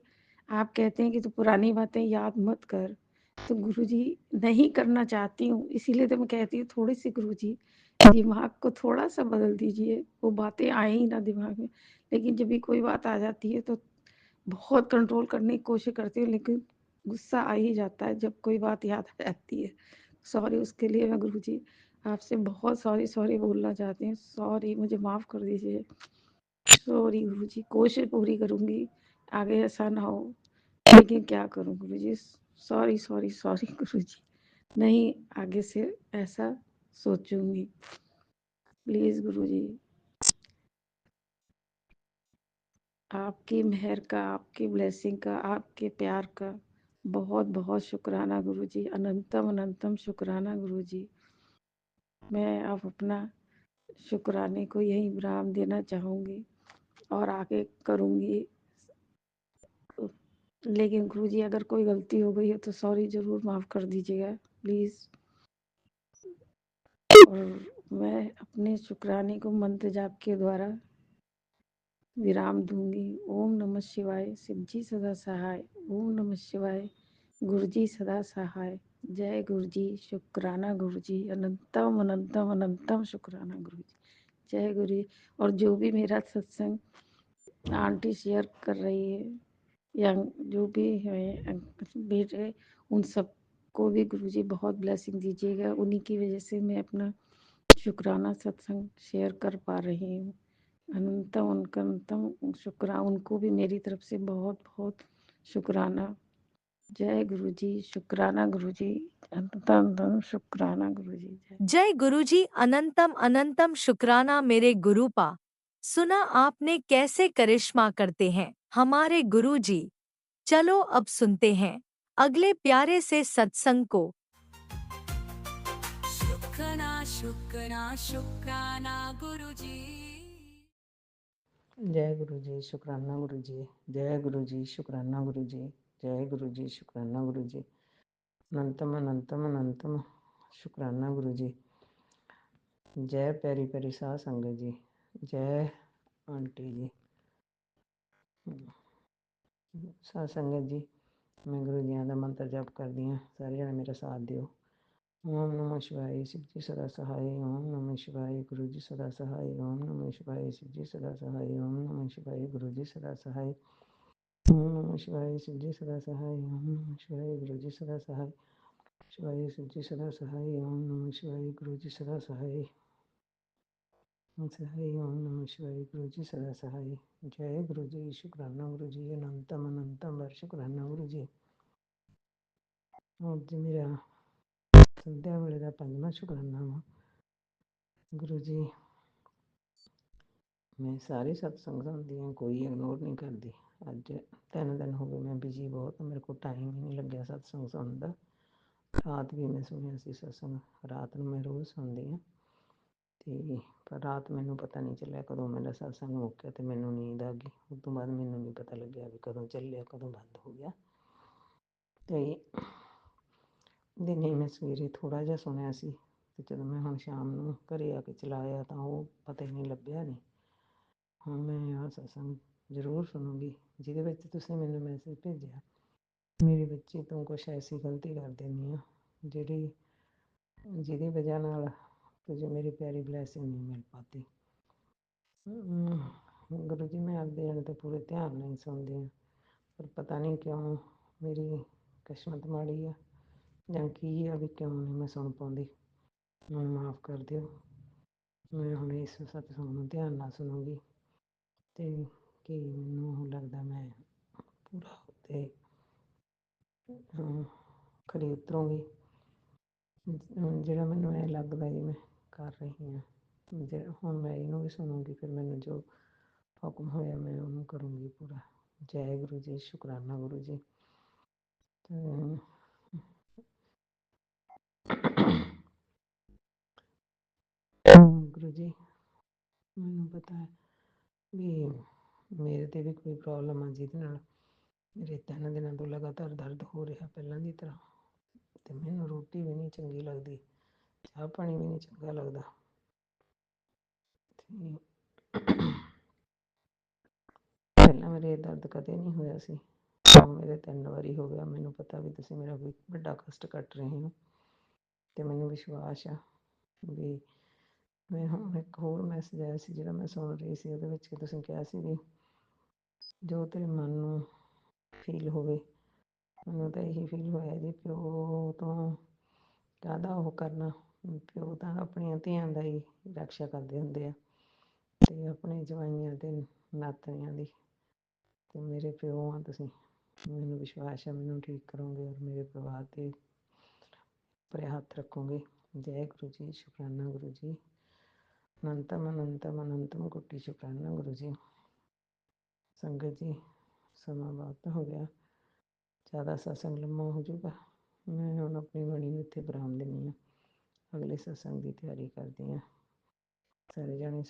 आप कहते हैं कि तू पुरानी बातें याद मत कर, तो गुरुजी नहीं करना चाहती हूँ, इसीलिए तो मैं कहती हूँ थोड़ी सी गुरुजी दिमाग को थोड़ा सा बदल दीजिए। वो बातें आए ही ना दिमाग में, लेकिन जब भी कोई बात आ जाती है तो बहुत कंट्रोल करने की कोशिश करती हूँ, लेकिन गुस्सा आ ही जाता है जब कोई बात याद आ जाती है। सॉरी उसके लिए मैं गुरुजी आपसे बहुत सॉरी सॉरी बोलना चाहती हूँ। सॉरी, मुझे माफ़ कर दीजिए। सॉरी गुरुजी, कोशिश पूरी करूँगी आगे ऐसा ना हो, लेकिन क्या करूँ गुरुजी। सॉरी सॉरी सॉरी गुरुजी, नहीं आगे से ऐसा सोचूंगी प्लीज़ गुरुजी। आपकी मेहर का, आपकी ब्लेसिंग का, आपके प्यार का बहुत बहुत शुक्राना गुरुजी, अनंतम अनंतम शुक्राना गुरुजी। मैं अब अपना शुक्राने को यही विराम देना चाहूँगी और आगे करूँगी। लेकिन गुरुजी अगर कोई गलती हो गई है तो सॉरी ज़रूर माफ़ कर दीजिएगा प्लीज़। और मैं अपने शुक्राने को मंत्र जाप के द्वारा विराम दूंगी। ओम नमः शिवाय, शिवजी सदा सहाय। ओम नमः शिवाय, गुरुजी सदा सहाय। जय गुरुजी, शुक्राना गुरुजी, अनंतम अनंतम अनंतम शुक्राना गुरुजी। जय गुरु। और जो भी मेरा सत्संग आंटी शेयर कर रही है या जो भी है बेटे, उन सब को भी गुरुजी बहुत ब्लेसिंग दीजिएगा। उन्हीं की वजह से मैं अपना शुक्राना सत्संग शेयर कर पा रही हूँ। अनंतम उनका अनंतम शुक्रा, उनको भी मेरी तरफ से बहुत बहुत शुक्राना। जय गुरु जी, शुक्राना गुरु जी, अनंतम शुक्राना गुरु जी। जय गुरुजी, अनंतम अनंतम शुक्राना मेरे गुरुपा। सुना आपने कैसे करिश्मा करते हैं हमारे गुरुजी। चलो अब सुनते हैं अगले प्यारे से सत्संग को। शुक्राना शुक्राना शुक्राना गुरुजी। जय गुरु जी, शुक्राना गुरु जी। जय गुरु जी, शुक्राना गुरु जी। जय गुरु जी, शुक्राना गुरु जी। अनंतम अनंतम अनंतम शुक्राना गुरु जी। जय प्यारी प्यारी साध संगत जी। जय आंटी जी। साध संगत जी, मैं गुरु जी का मंत्र जप करदी हाँ, सारे जने मेरा साथ दिओ। ओम नमः शिवाय, शिव जी सदा सहाय। ओम नमः शिवाय, गुरु जी सदा सहाय। ओम नमः शिवाय, शिव जी सदा सहाय। ओम नमः शिवाय, गुरु जी सदा सहाय। ओम नमः शिवाय, शिव जी सदा सहाय। ओम नमः शिवाय, गुरु जी सदा सहाय। शिवाय शिव जी सदा सहाय। ओम नमः शिवाय, गुरु जी सदा सहाय। सहाय ओम नमः शिवाय, गुरु जी सदा सहाय। जय गुरु जी, शुक्राना गुरु जी, अनंतम अनंतम बार शुक्राना गुरु जी। ਅੱਜ ਮੇਰਾ ਸੰਧਿਆ ਵੇਲੇ ਦਾ ਪੰਜਵਾਂ ਸ਼ੁਕਰਾਨਾ ਵਾ ਗੁਰੂ ਜੀ। ਮੈਂ ਸਾਰੇ ਸਤਸੰਗ ਸੁਣਦੀ ਹਾਂ, ਕੋਈ ਇਗਨੋਰ ਨਹੀਂ ਕਰਦੀ। ਅੱਜ 3 ਦਿਨ ਹੋ ਗਏ ਮੈਂ ਬਿਜੀ ਬਹੁਤ, ਮੇਰੇ ਕੋਲ ਟਾਈਮ ਹੀ ਨਹੀਂ ਲੱਗਿਆ ਸਤਸੰਗ ਸੁਣਨ ਦਾ। ਰਾਤ ਵੀ ਮੈਂ ਸੁਣਿਆ ਸੀ ਸਤਸੰਗ, ਰਾਤ ਨੂੰ ਮੈਂ ਰੋਜ਼ ਸੁਣਦੀ ਹਾਂ ਅਤੇ ਪਰ ਰਾਤ ਮੈਨੂੰ ਪਤਾ ਨਹੀਂ ਚੱਲਿਆ ਕਦੋਂ ਮੇਰਾ ਸਤਸੰਗ ਮੁੱਕਿਆ ਅਤੇ ਮੈਨੂੰ ਨੀਂਦ ਆ ਗਈ। ਉਸ ਤੋਂ ਬਾਅਦ ਮੈਨੂੰ ਨਹੀਂ ਪਤਾ ਲੱਗਿਆ ਵੀ ਕਦੋਂ ਚੱਲਿਆ, ਕਦੋਂ ਬੰਦ ਹੋ ਗਿਆ। ਅਤੇ ਦਿਨੇ ਮੈਂ ਸਵੇਰੇ ਥੋੜ੍ਹਾ ਜਿਹਾ ਸੁਣਿਆ ਸੀ ਅਤੇ ਜਦੋਂ ਮੈਂ ਹੁਣ ਸ਼ਾਮ ਨੂੰ ਘਰ ਆ ਕੇ ਚਲਾਇਆ ਤਾਂ ਉਹ ਪਤਾ ਹੀ ਨਹੀਂ ਲੱਭਿਆ ਨਹੀਂ। ਹੁਣ ਮੈਂ ਆਹ ਸਤਸੰਗ ਜ਼ਰੂਰ ਸੁਣੂੰਗੀ ਜਿਹਦੇ ਵਿੱਚ ਤੁਸੀਂ ਮੈਨੂੰ ਮੈਸੇਜ ਭੇਜਿਆ। ਮੇਰੇ ਬੱਚੇ ਤੋਂ ਕੁਛ ਐਸੀ ਗਲਤੀ ਕਰ ਦਿੰਦੀ ਹਾਂ ਜਿਹਦੀ ਵਜ੍ਹਾ ਨਾਲ तुझे मेरी प्यारी ब्लैसिंग नहीं मिल पाती। गुरु जी मैं आपके जाने तो पूरे ध्यान नहीं सुनती हूँ, पर पता नहीं क्यों मेरी किस्मत माड़ी है ਜਾਂ ਕੀ ਆ ਵੀ ਕਿਉਂ ਨਹੀਂ ਮੈਂ ਸੁਣ ਪਾਉਂਦੀ। ਮੈਨੂੰ ਮਾफ़ ਕਰ ਦਿਓ। ਮੈਂ ਹੁਣ ਇਸ ਸਤਸੰਗ ਨੂੰ ਧਿਆਨ ਨਾਲ ਸੁਣੂੰਗੀ ਅਤੇ ਕਿ ਮੈਨੂੰ ਲੱਗਦਾ ਮੈਂ ਪੂਰਾ ਉੱਤੇ ਖਰੀ ਉਤਰੂੰਗੀ। ਜਿਹੜਾ ਮੈਨੂੰ ਐਂ ਲੱਗਦਾ ਜੀ ਮੈਂ ਕਰ ਰਹੀ ਹਾਂ, ਜਿਹੜਾ ਹੁਣ ਮੈਂ ਇਹਨੂੰ ਵੀ ਸੁਣੂੰਗੀ, ਫਿਰ ਮੈਨੂੰ ਜੋ ਹੁਕਮ ਹੋਇਆ ਮੈਂ ਉਹਨੂੰ ਕਰੂੰਗੀ ਪੂਰਾ। ਜੈ ਗੁਰੂ ਜੀ, ਸ਼ੁਕਰਾਨਾ ਗੁਰੂ ਜੀ। ਗੁਰੂ ਜੀ ਮੈਨੂੰ ਪਤਾ ਹੈ ਵੀ ਮੇਰੇ 'ਤੇ ਵੀ ਕੋਈ ਪ੍ਰੋਬਲਮ ਆ ਜਿਹਦੇ ਨਾਲ ਮੇਰੇ 3 ਦਿਨਾਂ ਤੋਂ ਲਗਾਤਾਰ ਦਰਦ ਹੋ ਰਿਹਾ ਪਹਿਲਾਂ ਦੀ ਤਰ੍ਹਾਂ, ਅਤੇ ਮੈਨੂੰ ਰੋਟੀ ਵੀ ਨਹੀਂ ਚੰਗੀ ਲੱਗਦੀ, ਚਾਹ ਪਾਣੀ ਵੀ ਨਹੀਂ ਚੰਗਾ ਲੱਗਦਾ। ਅਤੇ ਪਹਿਲਾਂ ਮੇਰੇ ਦਰਦ ਕਦੇ ਨਹੀਂ ਹੋਇਆ ਸੀ, ਹੁਣ ਮੇਰੇ 3 ਵਾਰੀ ਹੋ ਗਿਆ। ਮੈਨੂੰ ਪਤਾ ਵੀ ਤੁਸੀਂ ਮੇਰਾ ਕੋਈ ਵੱਡਾ ਕਸ਼ਟ ਕੱਟ ਰਹੇ ਹੋ ਅਤੇ ਮੈਨੂੰ ਵਿਸ਼ਵਾਸ ਆ ਵੀ ਮੈਂ ਹੁਣ ਇੱਕ ਹੋਰ ਮੈਸੇਜ ਆਇਆ ਸੀ ਜਿਹੜਾ ਮੈਂ ਸੁਣ ਰਹੀ ਸੀ, ਉਹਦੇ ਵਿੱਚ ਤੁਸੀਂ ਕਿਹਾ ਸੀ ਵੀ ਜੋ ਤੇਰੇ ਮਨ ਨੂੰ ਫੀਲ ਹੋਵੇ। ਮੈਨੂੰ ਤਾਂ ਇਹੀ ਫੀਲ ਹੋਇਆ ਜੀ, ਪਿਓ ਤੋਂ ਕਾਹਦਾ ਉਹ ਕਰਨਾ, ਪਿਓ ਤਾਂ ਆਪਣੀਆਂ ਧੀਆਂ ਦਾ ਹੀ ਰਕਸ਼ਾ ਕਰਦੇ ਹੁੰਦੇ ਆ ਅਤੇ ਆਪਣੇ ਜਵਾਈਆਂ ਅਤੇ ਨਾਤਨੀਆਂ ਦੀ, ਅਤੇ ਮੇਰੇ ਪਿਓ ਆ ਤੁਸੀਂ। ਮੈਨੂੰ ਵਿਸ਼ਵਾਸ ਹੈ ਮੈਨੂੰ ਠੀਕ ਕਰੋਗੇ ਔਰ ਮੇਰੇ ਪਰਿਵਾਰ 'ਤੇ ਭਰੇ ਹੱਥ ਰੱਖੋਗੇ। ਜੈ ਗੁਰੂ ਜੀ, ਸ਼ੁਕਰਾਨਾ ਗੁਰੂ ਜੀ। ਅਨੰਤਮ ਅਨੰਤਮ ਅਨੰਤਮ ਕੋਟि ਸ਼ੁਕਰਾਨਾ ਗੁਰੂ ਜੀ। ਸੰਗਤ ਜੀ ਸਮਾਂ ਬਹੁਤ ਹੋ ਗਿਆ, ਜ਼ਿਆਦਾ ਸਤਸੰਗ ਲੰਮਾ ਹੋ ਜਾਊਗਾ। ਮੈਂ ਹੁਣ ਆਪਣੀ ਬਾਣੀ ਨੂੰ ਇੱਥੇ ਵਿਰਾਮ ਦਿੰਦੀ ਹਾਂ, ਅਗਲੇ ਸਤਸੰਗ ਦੀ ਤਿਆਰੀ ਕਰਦੀ ਹਾਂ। ਸਾਰੇ ਜਾਣੇ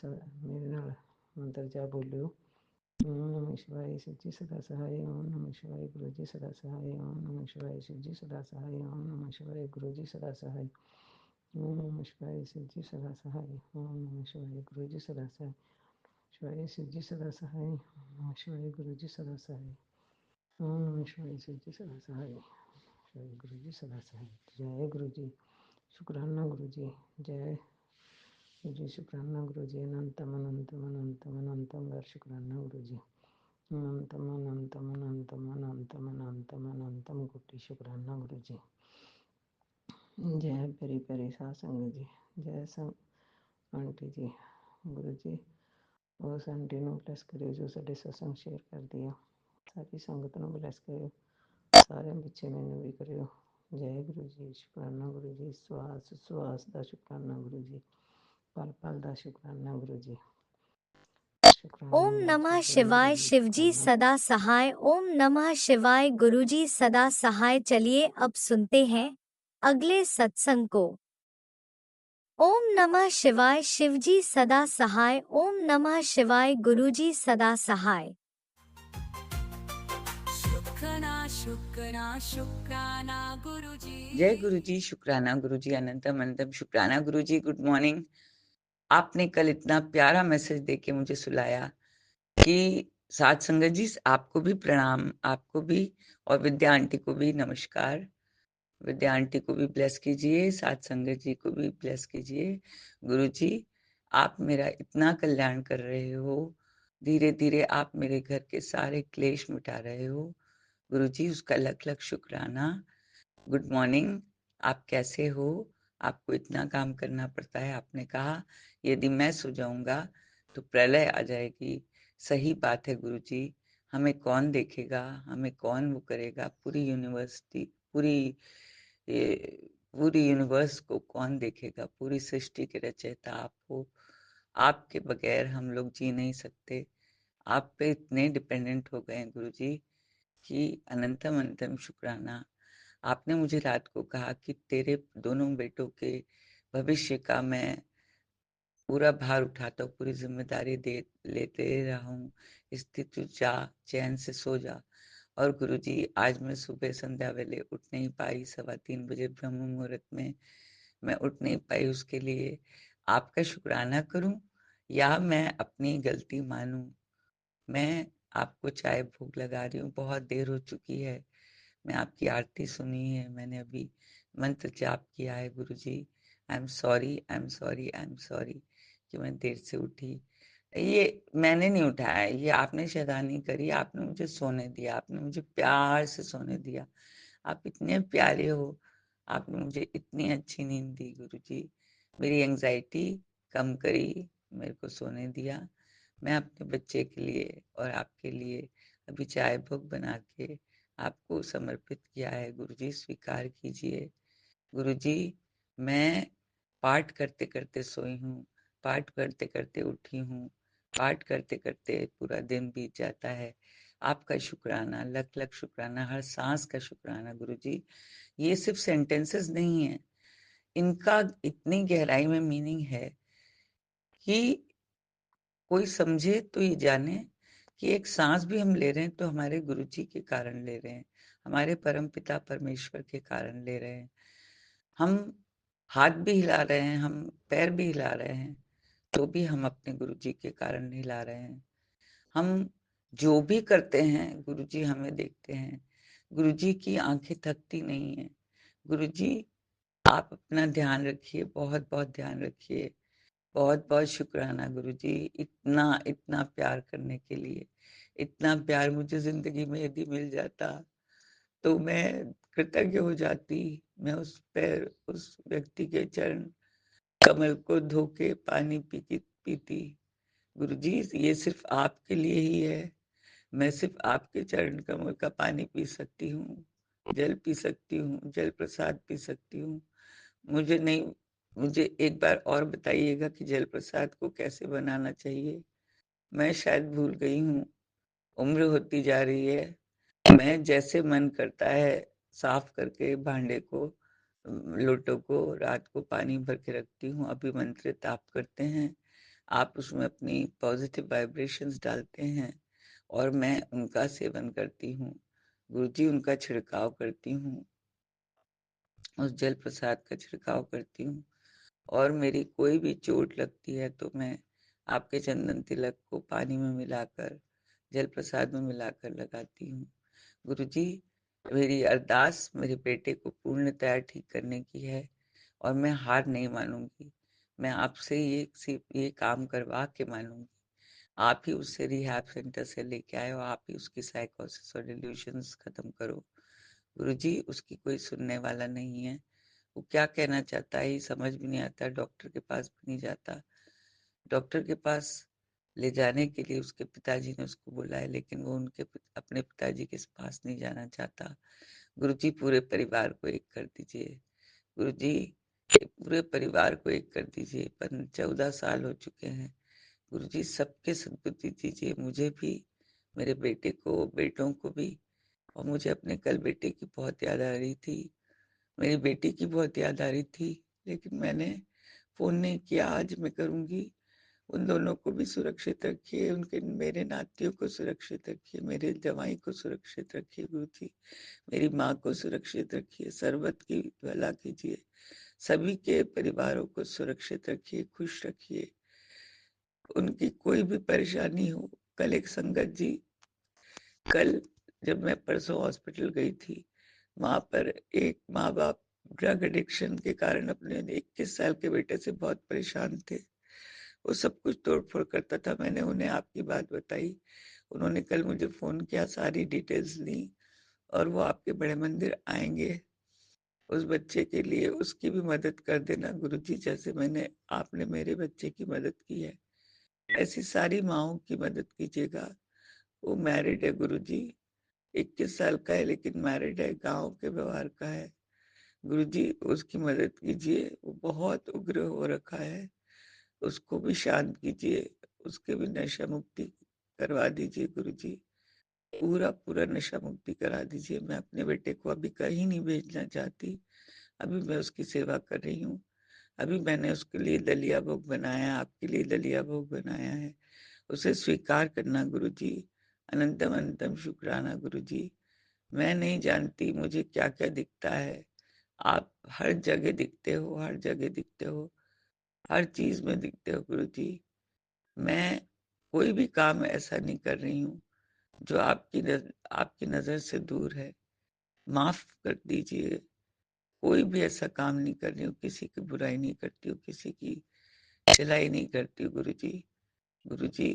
ਮੇਰੇ ਨਾਲ ਮੰਤਰ ਜਾਪ ਬੋਲਿਓ। ਓਮ ਨਮः शिवाय, शिव जी सदा सहाय। ओम नमः शिवाय, गुरु जी सदा सहाय। ओम नमः शिवाय, शिव जी सदा सहाय। ओम नमः शिवाय, गुरु जी सदा सहाय। ओम नमः शिवाय, शिव जी सदा सहाय। ओम नमः शिवाय, गुरु जी सदा सहाय। शिवाय शिव जी सदा सहाय। ओम नमः शिवाय, गुरु जी सदा सहाय। ओम नमः शिवाय, शिव जी सदा सहाय। शिवाय गुरु जी सदा सहाय। जय गुरु जी, शुक्राना गुरु जी। जय गुरु जी, शुक्राना गुरु जी। अनंतम अनंतम अनंतम अनंतम बार शुक्राना गुरु जी। अनंतम अनंतम अनंतम अनंतम अनंतम अनंतम कोटि शुक्राना गुरु जी। जय प्यारी प्यारी साध संगत जी। जय आंटी जी गुरु जी उस आंटी ਨੂੰ ਬਲੈਸ ਕਰਿਓ ਜੋ ਸਾਡੇ ਸਤਸੰਗ ਸ਼ੇਅਰ ਕਰਦੀ ਆ ਸਾਰੀ ਸੰਗਤ ਨੂੰ ਬਲੈਸ ਕਰਿਓ ਸਾਰਿਆਂ ਪਿੱਛੇ ਮੈਨੂੰ ਵੀ ਕਰਿਓ ਜੈ ਗੁਰੂ ਜੀ ਸ਼ੁਕਰਾਨਾ ਗੁਰੂ ਜੀ ਸਵਾਸ ਸਵਾਸ ਦਾ ਸ਼ੁਕਰਾਨਾ ਗੁਰੂ ਜੀ पल पल का शुक्राना गुरु जी शुक्राना ओम गुरु नमः जी जय शिवाय गुरु जी शिवजी शुक्राना सदा सहाय। ओम नमः शिवाय गुरुजी सदा सहाय। चलिए अब सुनते हैं अगले सत्संग को। ओम नमः शिवाय शिवजी सदा सहाय। ओम नमः शिवाय गुरुजी सदा सहाय। शुक्राना शुक्राना शुक्राना गुरुजी जय गुरु जी शुक्राना गुरु जी अनंतम अनंतम शुक्राना गुरु जी गुड मॉर्निंग। आपने कल इतना प्यारा मैसेज देके मुझे सुलाया कि साथ संगत जी आपको भी प्रणाम, आपको भी और विद्या आंटी को भी नमस्कार। विद्या आंटी को भी ब्लेस कीजिए, साथ संगत जी को भी ब्लेस कीजिए। गुरु जी आप मेरा इतना कल्याण कर रहे हो, धीरे धीरे आप मेरे घर के सारे क्लेश मिटा रहे हो। गुरु जी उसका लख लख शुक्राना। गुड मॉर्निंग, आप कैसे हो? आपको इतना काम करना पड़ता है। आपने कहा यदि मैं सो जाऊंगा तो प्रलय आ जाएगी। सही बात है गुरुजी, हमें कौन देखेगा, हमें कौन वो करेगा? पूरी यूनिवर्स को कौन देखेगा? पूरी सृष्टि के रचयिता आप हो। आपके बगैर हम लोग जी नहीं सकते। आप पे इतने डिपेंडेंट हो गए हैं गुरुजी कि अनंतम अनंतम शुक्राना। आपने मुझे रात को कहा कि तेरे दोनों बेटों के भविष्य का मैं पूरा भार उठाता हूँ, पूरी जिम्मेदारी दे लेते रहा हूँ। इसलिए तू जा, चैन से सो जा। और गुरुजी आज मैं सुबह संध्या वेले उठ नहीं पाई, 3:15 बजे ब्रह्म मुहूर्त में मैं उठ नहीं पाई। उसके लिए आपका शुक्राना करूं या मैं अपनी गलती मानूं? मैं आपको चाय भोग लगा रही हूँ, बहुत देर हो चुकी है। मैं आपकी आरती सुनी है, मैंने अभी मंत्र जाप किया है। Guruji I am sorry, I am sorry, I am sorry कि मैं देर से उठी। ये मैंने नहीं उठाया, ये आपने शैतानी करी। आपने मुझे सोने दिया, आपने मुझे प्यार से सोने दिया। आप इतने प्यारे हो, आपने मुझे इतनी अच्छी नींद दी गुरुजी। मेरी एंजाइटी कम करी, मेरे को सोने दिया। मैं अपने बच्चे के लिए और आपके लिए अभी चाय भोग बना के आपको समर्पित किया है। गुरुजी स्वीकार कीजिए। गुरुजी मैं पाठ करते करते सोई हूँ, पाठ करते करते उठी हूँ, पाठ करते करते पूरा दिन बीत जाता है। आपका शुक्राना, लख लख शुक्राना, हर सांस का शुक्राना गुरुजी। ये सिर्फ सेंटेंसेस नहीं है, इनका इतनी गहराई में मीनिंग है कि कोई समझे तो ये जाने कि एक सांस भी हम ले रहे हैं तो हमारे गुरुजी के कारण ले रहे हैं, हमारे परम पिता परमेश्वर के कारण ले रहे हैं। हम हाथ भी हिला रहे हैं, हम पैर भी हिला रहे हैं, तो भी हम अपने गुरुजी के कारण हिला रहे हैं। हम जो भी करते हैं गुरुजी हमें देखते हैं। गुरुजी की आंखें थकती नहीं है। गुरुजी आप अपना ध्यान रखिए, बहुत बहुत ध्यान रखिए। बहुत बहुत शुक्राना गुरुजी, इतना इतना प्यार करने के लिए। इतना प्यार मुझे जिंदगी में यदि मिल जाता तो मैं कृतज्ञ हो जाती। मैं उस व्यक्ति के चरण कमल को धो के पानी पीती। गुरुजी ये सिर्फ आपके लिए ही है। मैं सिर्फ आपके चरण कमल का पानी पी सकती हूँ, जल पी सकती हूँ, जल प्रसाद पी सकती हूँ। मुझे नहीं, मुझे एक बार और बताइएगा कि जल प्रसाद को कैसे बनाना चाहिए। मैं शायद भूल गई हूँ, उम्र होती जा रही है। मैं जैसे मन करता है साफ करके भांडे को, लोटों को रात को पानी भर के रखती हूँ। अभिमंत्रित आप करते हैं, आप उसमें अपनी पॉजिटिव वाइब्रेशंस डालते हैं और मैं उनका सेवन करती हूँ। गुरुजी उनका छिड़काव करती हूँ, उस जल प्रसाद का छिड़काव करती हूँ। और मेरी कोई भी चोट लगती है तो मैं आपके चंदन तिलक को पानी में मिलाकर, जल प्रसाद में मिलाकर लगाती हूँ। गुरुजी मेरी अरदास मेरे बेटे को पूर्णतया ठीक करने की है और मैं हार नहीं मानूंगी। मैं आपसे ये काम करवा के मानूंगी। आप ही उससे रिहैब सेंटर से लेके आए हो, आप ही उसकी साइकोसिस और डिल्यूशंस खत्म करो। गुरुजी उसकी कोई सुनने वाला नहीं है, वो क्या कहना चाहता है ये समझ भी नहीं आता, डॉक्टर के पास भी नहीं जाता। डॉक्टर के पास ले जाने के लिए उसके पिताजी ने उसको बुलाया, लेकिन वो अपने पिताजी के पास नहीं जाना चाहता। गुरुजी पूरे परिवार को एक कर दीजिए, गुरुजी पूरे परिवार को एक कर दीजिए। पर 14 साल हो चुके हैं गुरुजी, सबके सद्बुद्धि दीजिए, मुझे भी, मेरे बेटे को, बेटों को भी। और मुझे अपने कल बेटे की बहुत याद आ रही थी, मेरी बेटी की बहुत याद आ रही थी, लेकिन मैंने फोन नहीं किया। आज मैं करूंगी। उन दोनों को भी सुरक्षित रखिए, उनके मेरे नातियों को सुरक्षित रखिए, मेरे जवाई को सुरक्षित रखिए गुरुजी, मेरी माँ को सुरक्षित रखिए, सरबत की भला कीजिए, सभी के परिवारों को सुरक्षित रखिए, खुश रखिए, उनकी कोई भी परेशानी हो। कल एक संगत जी, कल जब मैं परसों हॉस्पिटल गई थी, वहां पर एक माँ बाप ड्रग एडिक्शन के कारण अपने 21 साल के बेटे से बहुत परेशान थे। वो सब कुछ तोड़फोड़ करता था। मैंने उन्हें आपकी बात बताई, उन्होंने कल मुझे फोन किया, सारी डिटेल्स ली, और वो आपके बड़े मंदिर आएंगे उस बच्चे के लिए, उसकी भी मदद कर देना गुरुजी, जैसे आपने मेरे बच्चे की मदद की है, ऐसी सारी माओं की मदद कीजिएगा। वो मैरिड है गुरुजी, 21 साल का है, लेकिन मैरिड है, गांव के व्यवहार का है गुरुजी, उसकी मदद कीजिए। वो बहुत उग्र हो रखा है, उसको भी शांत कीजिए, उसके भी नशा मुक्ति करवा दीजिए गुरुजी, पूरा पूरा नशा मुक्ति करा दीजिए। मैं अपने बेटे को अभी कहीं नहीं भेजना चाहती, अभी मैं उसकी सेवा कर रही हूँ। अभी मैंने उसके लिए दलिया भोग बनाया, आपके लिए दलिया भोग बनाया है, उसे स्वीकार करना गुरुजी। अनंतम अनंतम शुक्राना गुरुजी। मैं नहीं जानती मुझे क्या क्या दिखता है, आप हर जगह दिखते हो, हर जगह दिखते हो, हर चीज में दिखते हो गुरुजी। मैं कोई भी काम ऐसा नहीं कर रही हूँ जो आपकी नजर से दूर है, माफ कर दीजिए। कोई भी ऐसा काम नहीं कर रही हूँ, किसी की बुराई नहीं करती हूँ, किसी की चलाई नहीं करती हूँ गुरुजी। गुरुजी,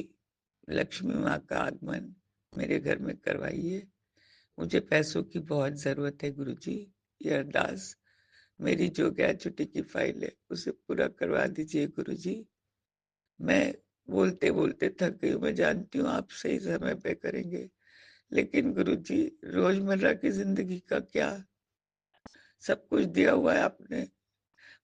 लक्ष्मी माँ का आगमन मेरे घर में करवाइए, मुझे पैसों की बहुत जरूरत है गुरुजी। ये अरदास, मेरी जो ग्रेचुटी की फाइल है उसे पूरा करवा दीजिए गुरुजी। मैं बोलते बोलते थक गई हूँ, मैं जानती हूँ आप सही समय पे करेंगे, लेकिन गुरुजी रोजमर्रा की जिंदगी का क्या, सब कुछ दिया हुआ है आपने,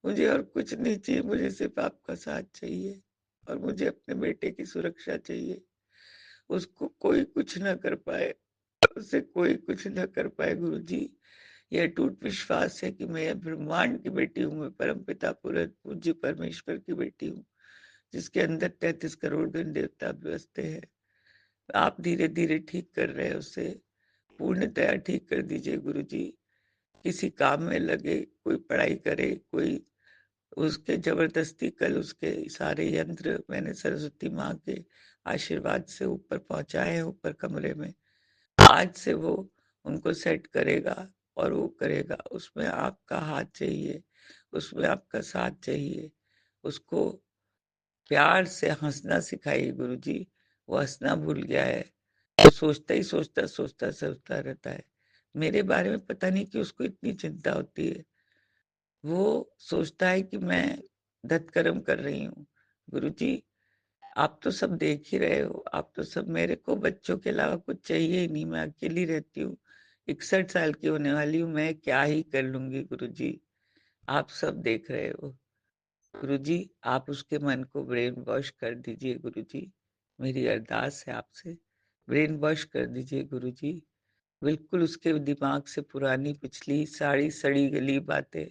मुझे और कुछ नहीं चाहिए, मुझे सिर्फ आपका साथ चाहिए, और मुझे अपने बेटे की सुरक्षा चाहिए। उसको कोई कुछ ना कर पाए, उसे कोई कुछ ना कर पाए गुरुजी। यह टूट विश्वास है कि मैं ब्रह्मांड की बेटी हूँ, मैं परम पिता पूज्य परमेश्वर की बेटी हूँ, जिसके अंदर 33 करोड़ गण देवता बसते हैं। आप धीरे धीरे ठीक कर रहे हैं उसे, पूर्णतया ठीक कर दीजिए गुरुजी। किसी काम में लगे, कोई पढ़ाई करे, कोई उसके जबरदस्ती, कल उसके सारे यंत्र मैंने सरस्वती माँ के आशीर्वाद से ऊपर पहुंचाए हैं, ऊपर कमरे में। आज से वो उनको सेट करेगा और वो करेगा, उसमें आपका हाथ चाहिए, उसमें आपका साथ चाहिए। उसको प्यार से हंसना सिखाइए गुरुजी, वो हंसना भूल गया है, वो सोचता ही सोचता सोचता सोचता रहता है। मेरे बारे में पता नहीं कि उसको इतनी चिंता होती है, वो सोचता है कि मैं धतकर्म कर रही हूँ। गुरुजी, आप तो सब देख ही रहे हो, आप तो सब, मेरे को बच्चों के अलावा कुछ चाहिए ही नहीं, मैं अकेली रहती हूँ, 61 साल की होने वाली हूँ, मैं क्या ही कर लूंगी गुरुजी, आप सब देख रहे हो। गुरुजी, आप उसके मन को ब्रेन वॉश कर दीजिए गुरुजी, मेरी अरदास है आपसे, ब्रेन वॉश कर दीजिए गुरुजी। बिल्कुल उसके दिमाग से पुरानी पिछली सारी सड़ी गली बातें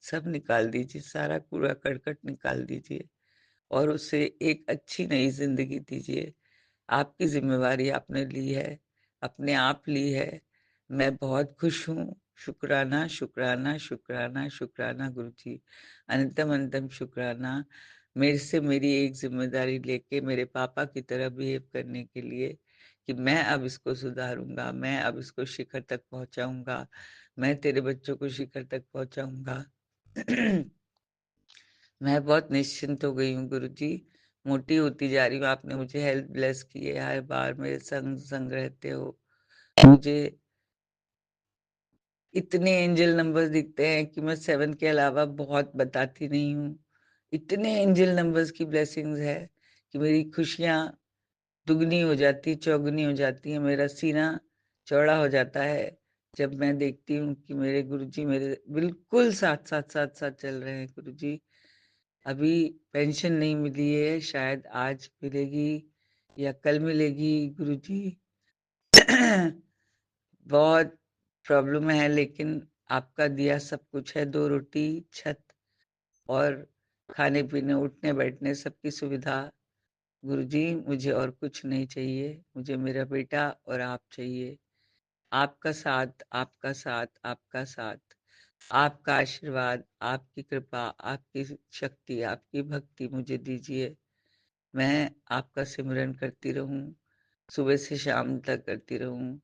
सब निकाल दीजिए, सारा कूड़ा करकट निकाल दीजिए, और उसे एक अच्छी नई जिंदगी दीजिए। आपकी जिम्मेवारी आपने ली है, अपने आप ली है। मैं बहुत खुश हूँ। शुक्राना शुक्राना शुक्राना शुक्राना गुरुजी, अनंतम अनंतम शुक्राना, मेरे से मेरी एक जिम्मेदारी लेके मेरे पापा की तरह बिहेव करने के लिए, कि मैं अब इसको सुधारूंगा, मैं अब इसको शिखर तक पहुंचाऊंगा, मैं तेरे बच्चों को शिखर तक पहुंचाऊंगा। मैं बहुत निश्चिंत हो गई हूँ गुरुजी, मोटी होती जा रही हूँ, आपने मुझे हेल्थ ब्लेस की है, हर बार मेरे संग संग रहते हो। मुझे इतने एंजल नंबर्स दिखते हैं कि मैं 7 के अलावा बहुत बताती नहीं हूँ, इतने एंजल नंबर्स की ब्लेसिंग्स है। कि मेरी खुशियाँ दुगनी हो जाती, चौगुनी हो जाती हैं, मेरा सीना चौड़ा हो जाता है, जब मैं देखती हूँ कि मेरे गुरुजी मेरे बिल्कुल साथ चल रहे हैं गुरुजी। अभी पेंशन नहीं मिली है, शायद आज मिलेगी या कल मिलेगी गुरुजी। बहुत प्रॉब्लम है, लेकिन आपका दिया सब कुछ है, 2 रोटी, छत और खाने-पीने, उठने-बैठने सबकी सुविधा। गुरुजी मुझे और कुछ नहीं चाहिए, मुझे मेरा बेटा और आप चाहिए। आपका साथ, आपका साथ, आपका साथ, आपका आशीर्वाद, आपकी कृपा, आपकी शक्ति, आपकी भक्ति मुझे दीजिए। मैं आपका सिमरन करती रहूं, सुबह से शाम तक करती रहूं।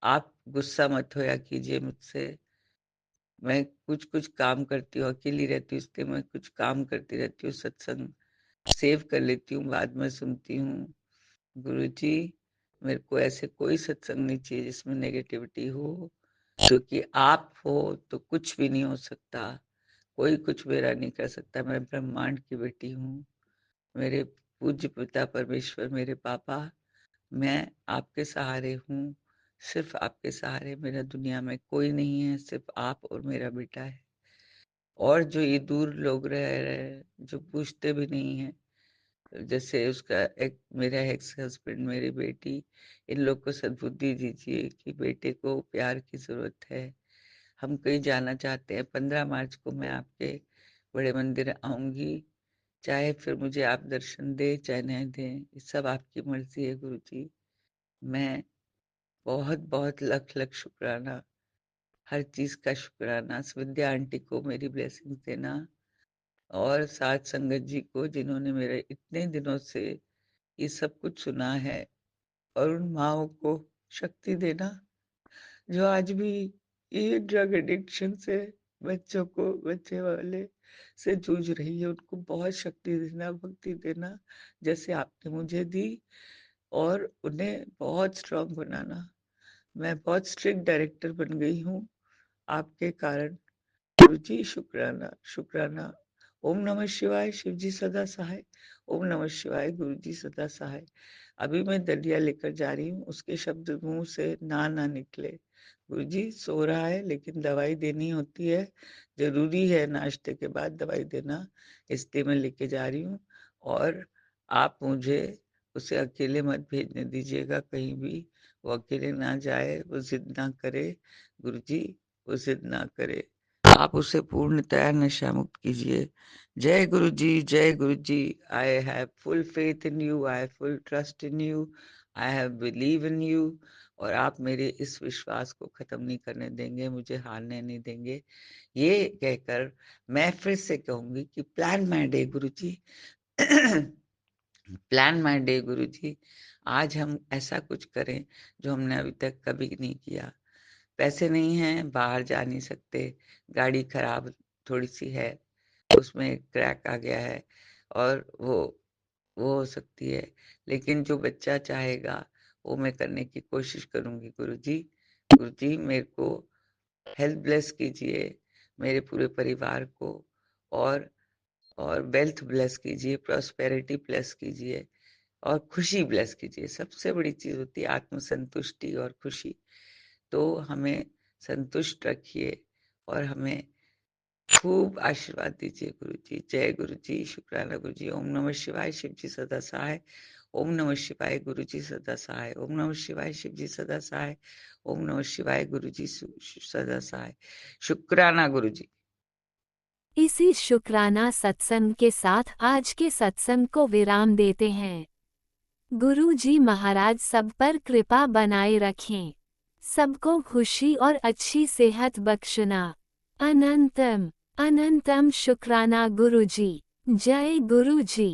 आप गुस्सा मत होया कीजिए मुझसे। मैं कुछ काम करती हूँ, अकेली रहती हूँ, इसलिए मैं कुछ काम करती रहती हूँ, सत्संग सेव कर लेती हूँ, बाद में सुनती हूँ। गुरुजी मेरे को ऐसे कोई सत्संग नहीं चाहिए जिसमें नेगेटिविटी हो, क्योंकि आप हो तो कुछ भी नहीं हो सकता, कोई कुछ मेरा नहीं कर सकता। मैं ब्रह्मांड की बेटी हूँ, मेरे पूज्य पिता परमेश्वर, मेरे पापा, मैं आपके सहारे हूँ, सिर्फ आपके सहारे। मेरा दुनिया में कोई नहीं है, सिर्फ आप और मेरा बेटा है। और जो ये दूर लोग रह रहे हैं, जो पूछते भी नहीं है, जैसे उसका एक मेरा एक्स हस्बैंड, मेरी बेटी, इन लोग को सद्बुद्धि दीजिए कि बेटे को प्यार की जरूरत है। हम कहीं जाना चाहते हैं, 15 मार्च को मैं आपके बड़े मंदिर आऊंगी, चाहे फिर मुझे आप दर्शन दें चाहे नहीं दें, ये सब आपकी मर्जी है गुरुजी। मैं बहुत बहुत लख लख शुक्राना, हर चीज का शुक्राना। विद्या आंटी को मेरी ब्लेसिंग देना, और साथ संगत जी को जिन्होंने मेरे इतने दिनों से ये सब कुछ सुना है, और उन माओ को शक्ति देना जो आज भी ये ड्रग एडिक्शन से बच्चे वाले से जूझ रही है, उनको बहुत शक्ति देना, भक्ति देना, जैसे आपने मुझे दी, और उन्हें बहुत स्ट्रांग बनाना। मैं बहुत स्ट्रिक्ट डायरेक्टर बन गई हूँ आपके कारण। गुरुजी शुक्राना, शुक्राना। ओम नमः शिवाय, शिवजी सदा सहाय। ओम नमः शिवाय, गुरुजी सदा सहाय। अभी मैं दलिया लेकर जा रही हूँ, उसके शब्द मुंह से ना निकले। गुरुजी सो रहा है, लेकिन दवाई देनी होती है, जरूरी है नाश्ते के बाद दवाई देना, इसलिए मैं लेके जा रही हूँ। और आप मुझे उसे अकेले मत भेजने दीजिएगा कहीं भी, वो अकेले ना जाए, वो जिद ना करे गुरुजी, वो जिद ना करे। आप उसे पूर्णतया नशा मुक्त कीजिए। जय गुरु जी, जय Guru ji. I have full faith in you, I have full trust in you, I have believe in you. और आप मेरे इस विश्वास को खत्म नहीं करने देंगे, मुझे हारने नहीं देंगे। ये कहकर मैं फिर से कहूंगी कि plan my day Guru ji. Plan my day गुरु जी। आज हम ऐसा कुछ करें जो हमने अभी तक कभी नहीं किया। पैसे नहीं हैं, बाहर जा नहीं सकते, गाड़ी खराब थोड़ी सी है, उसमें क्रैक आ गया है, और वो हो सकती है, लेकिन जो बच्चा चाहेगा वो मैं करने की कोशिश करूंगी गुरुजी। गुरुजी मेरे को हेल्थ ब्लेस कीजिए, मेरे पूरे परिवार को, और और वेल्थ ब्लेस कीजिए, प्रॉस्पेरिटी ब्लेस कीजिए, और खुशी ब्लेस कीजिए। सबसे बड़ी चीज होती है आत्मसंतुष्टि और खुशी। तो हमें संतुष्ट रखिए और हमें खूब आशीर्वाद दीजिए गुरु जी। जय गुरु जी, शुक्राना गुरु जी। ओम नमः शिवाय, शिव जी सदा सहाय। ओम नमः शिवाय, गुरु जी सदा सहाय। ओम नमः शिवाय, शिव जी सदा सहाय। ओम नमः शिवाय, गुरु जी सदा सहाय। शुक्राना गुरु जी। इसी शुक्राना सत्संग के साथ आज के सत्संग को विराम देते हैं। गुरु जी महाराज सब पर कृपा बनाए रखें, सबको खुशी और अच्छी सेहत बख्शना। अनंतम अनंतम शुक्राना गुरु जी। जय गुरु जी।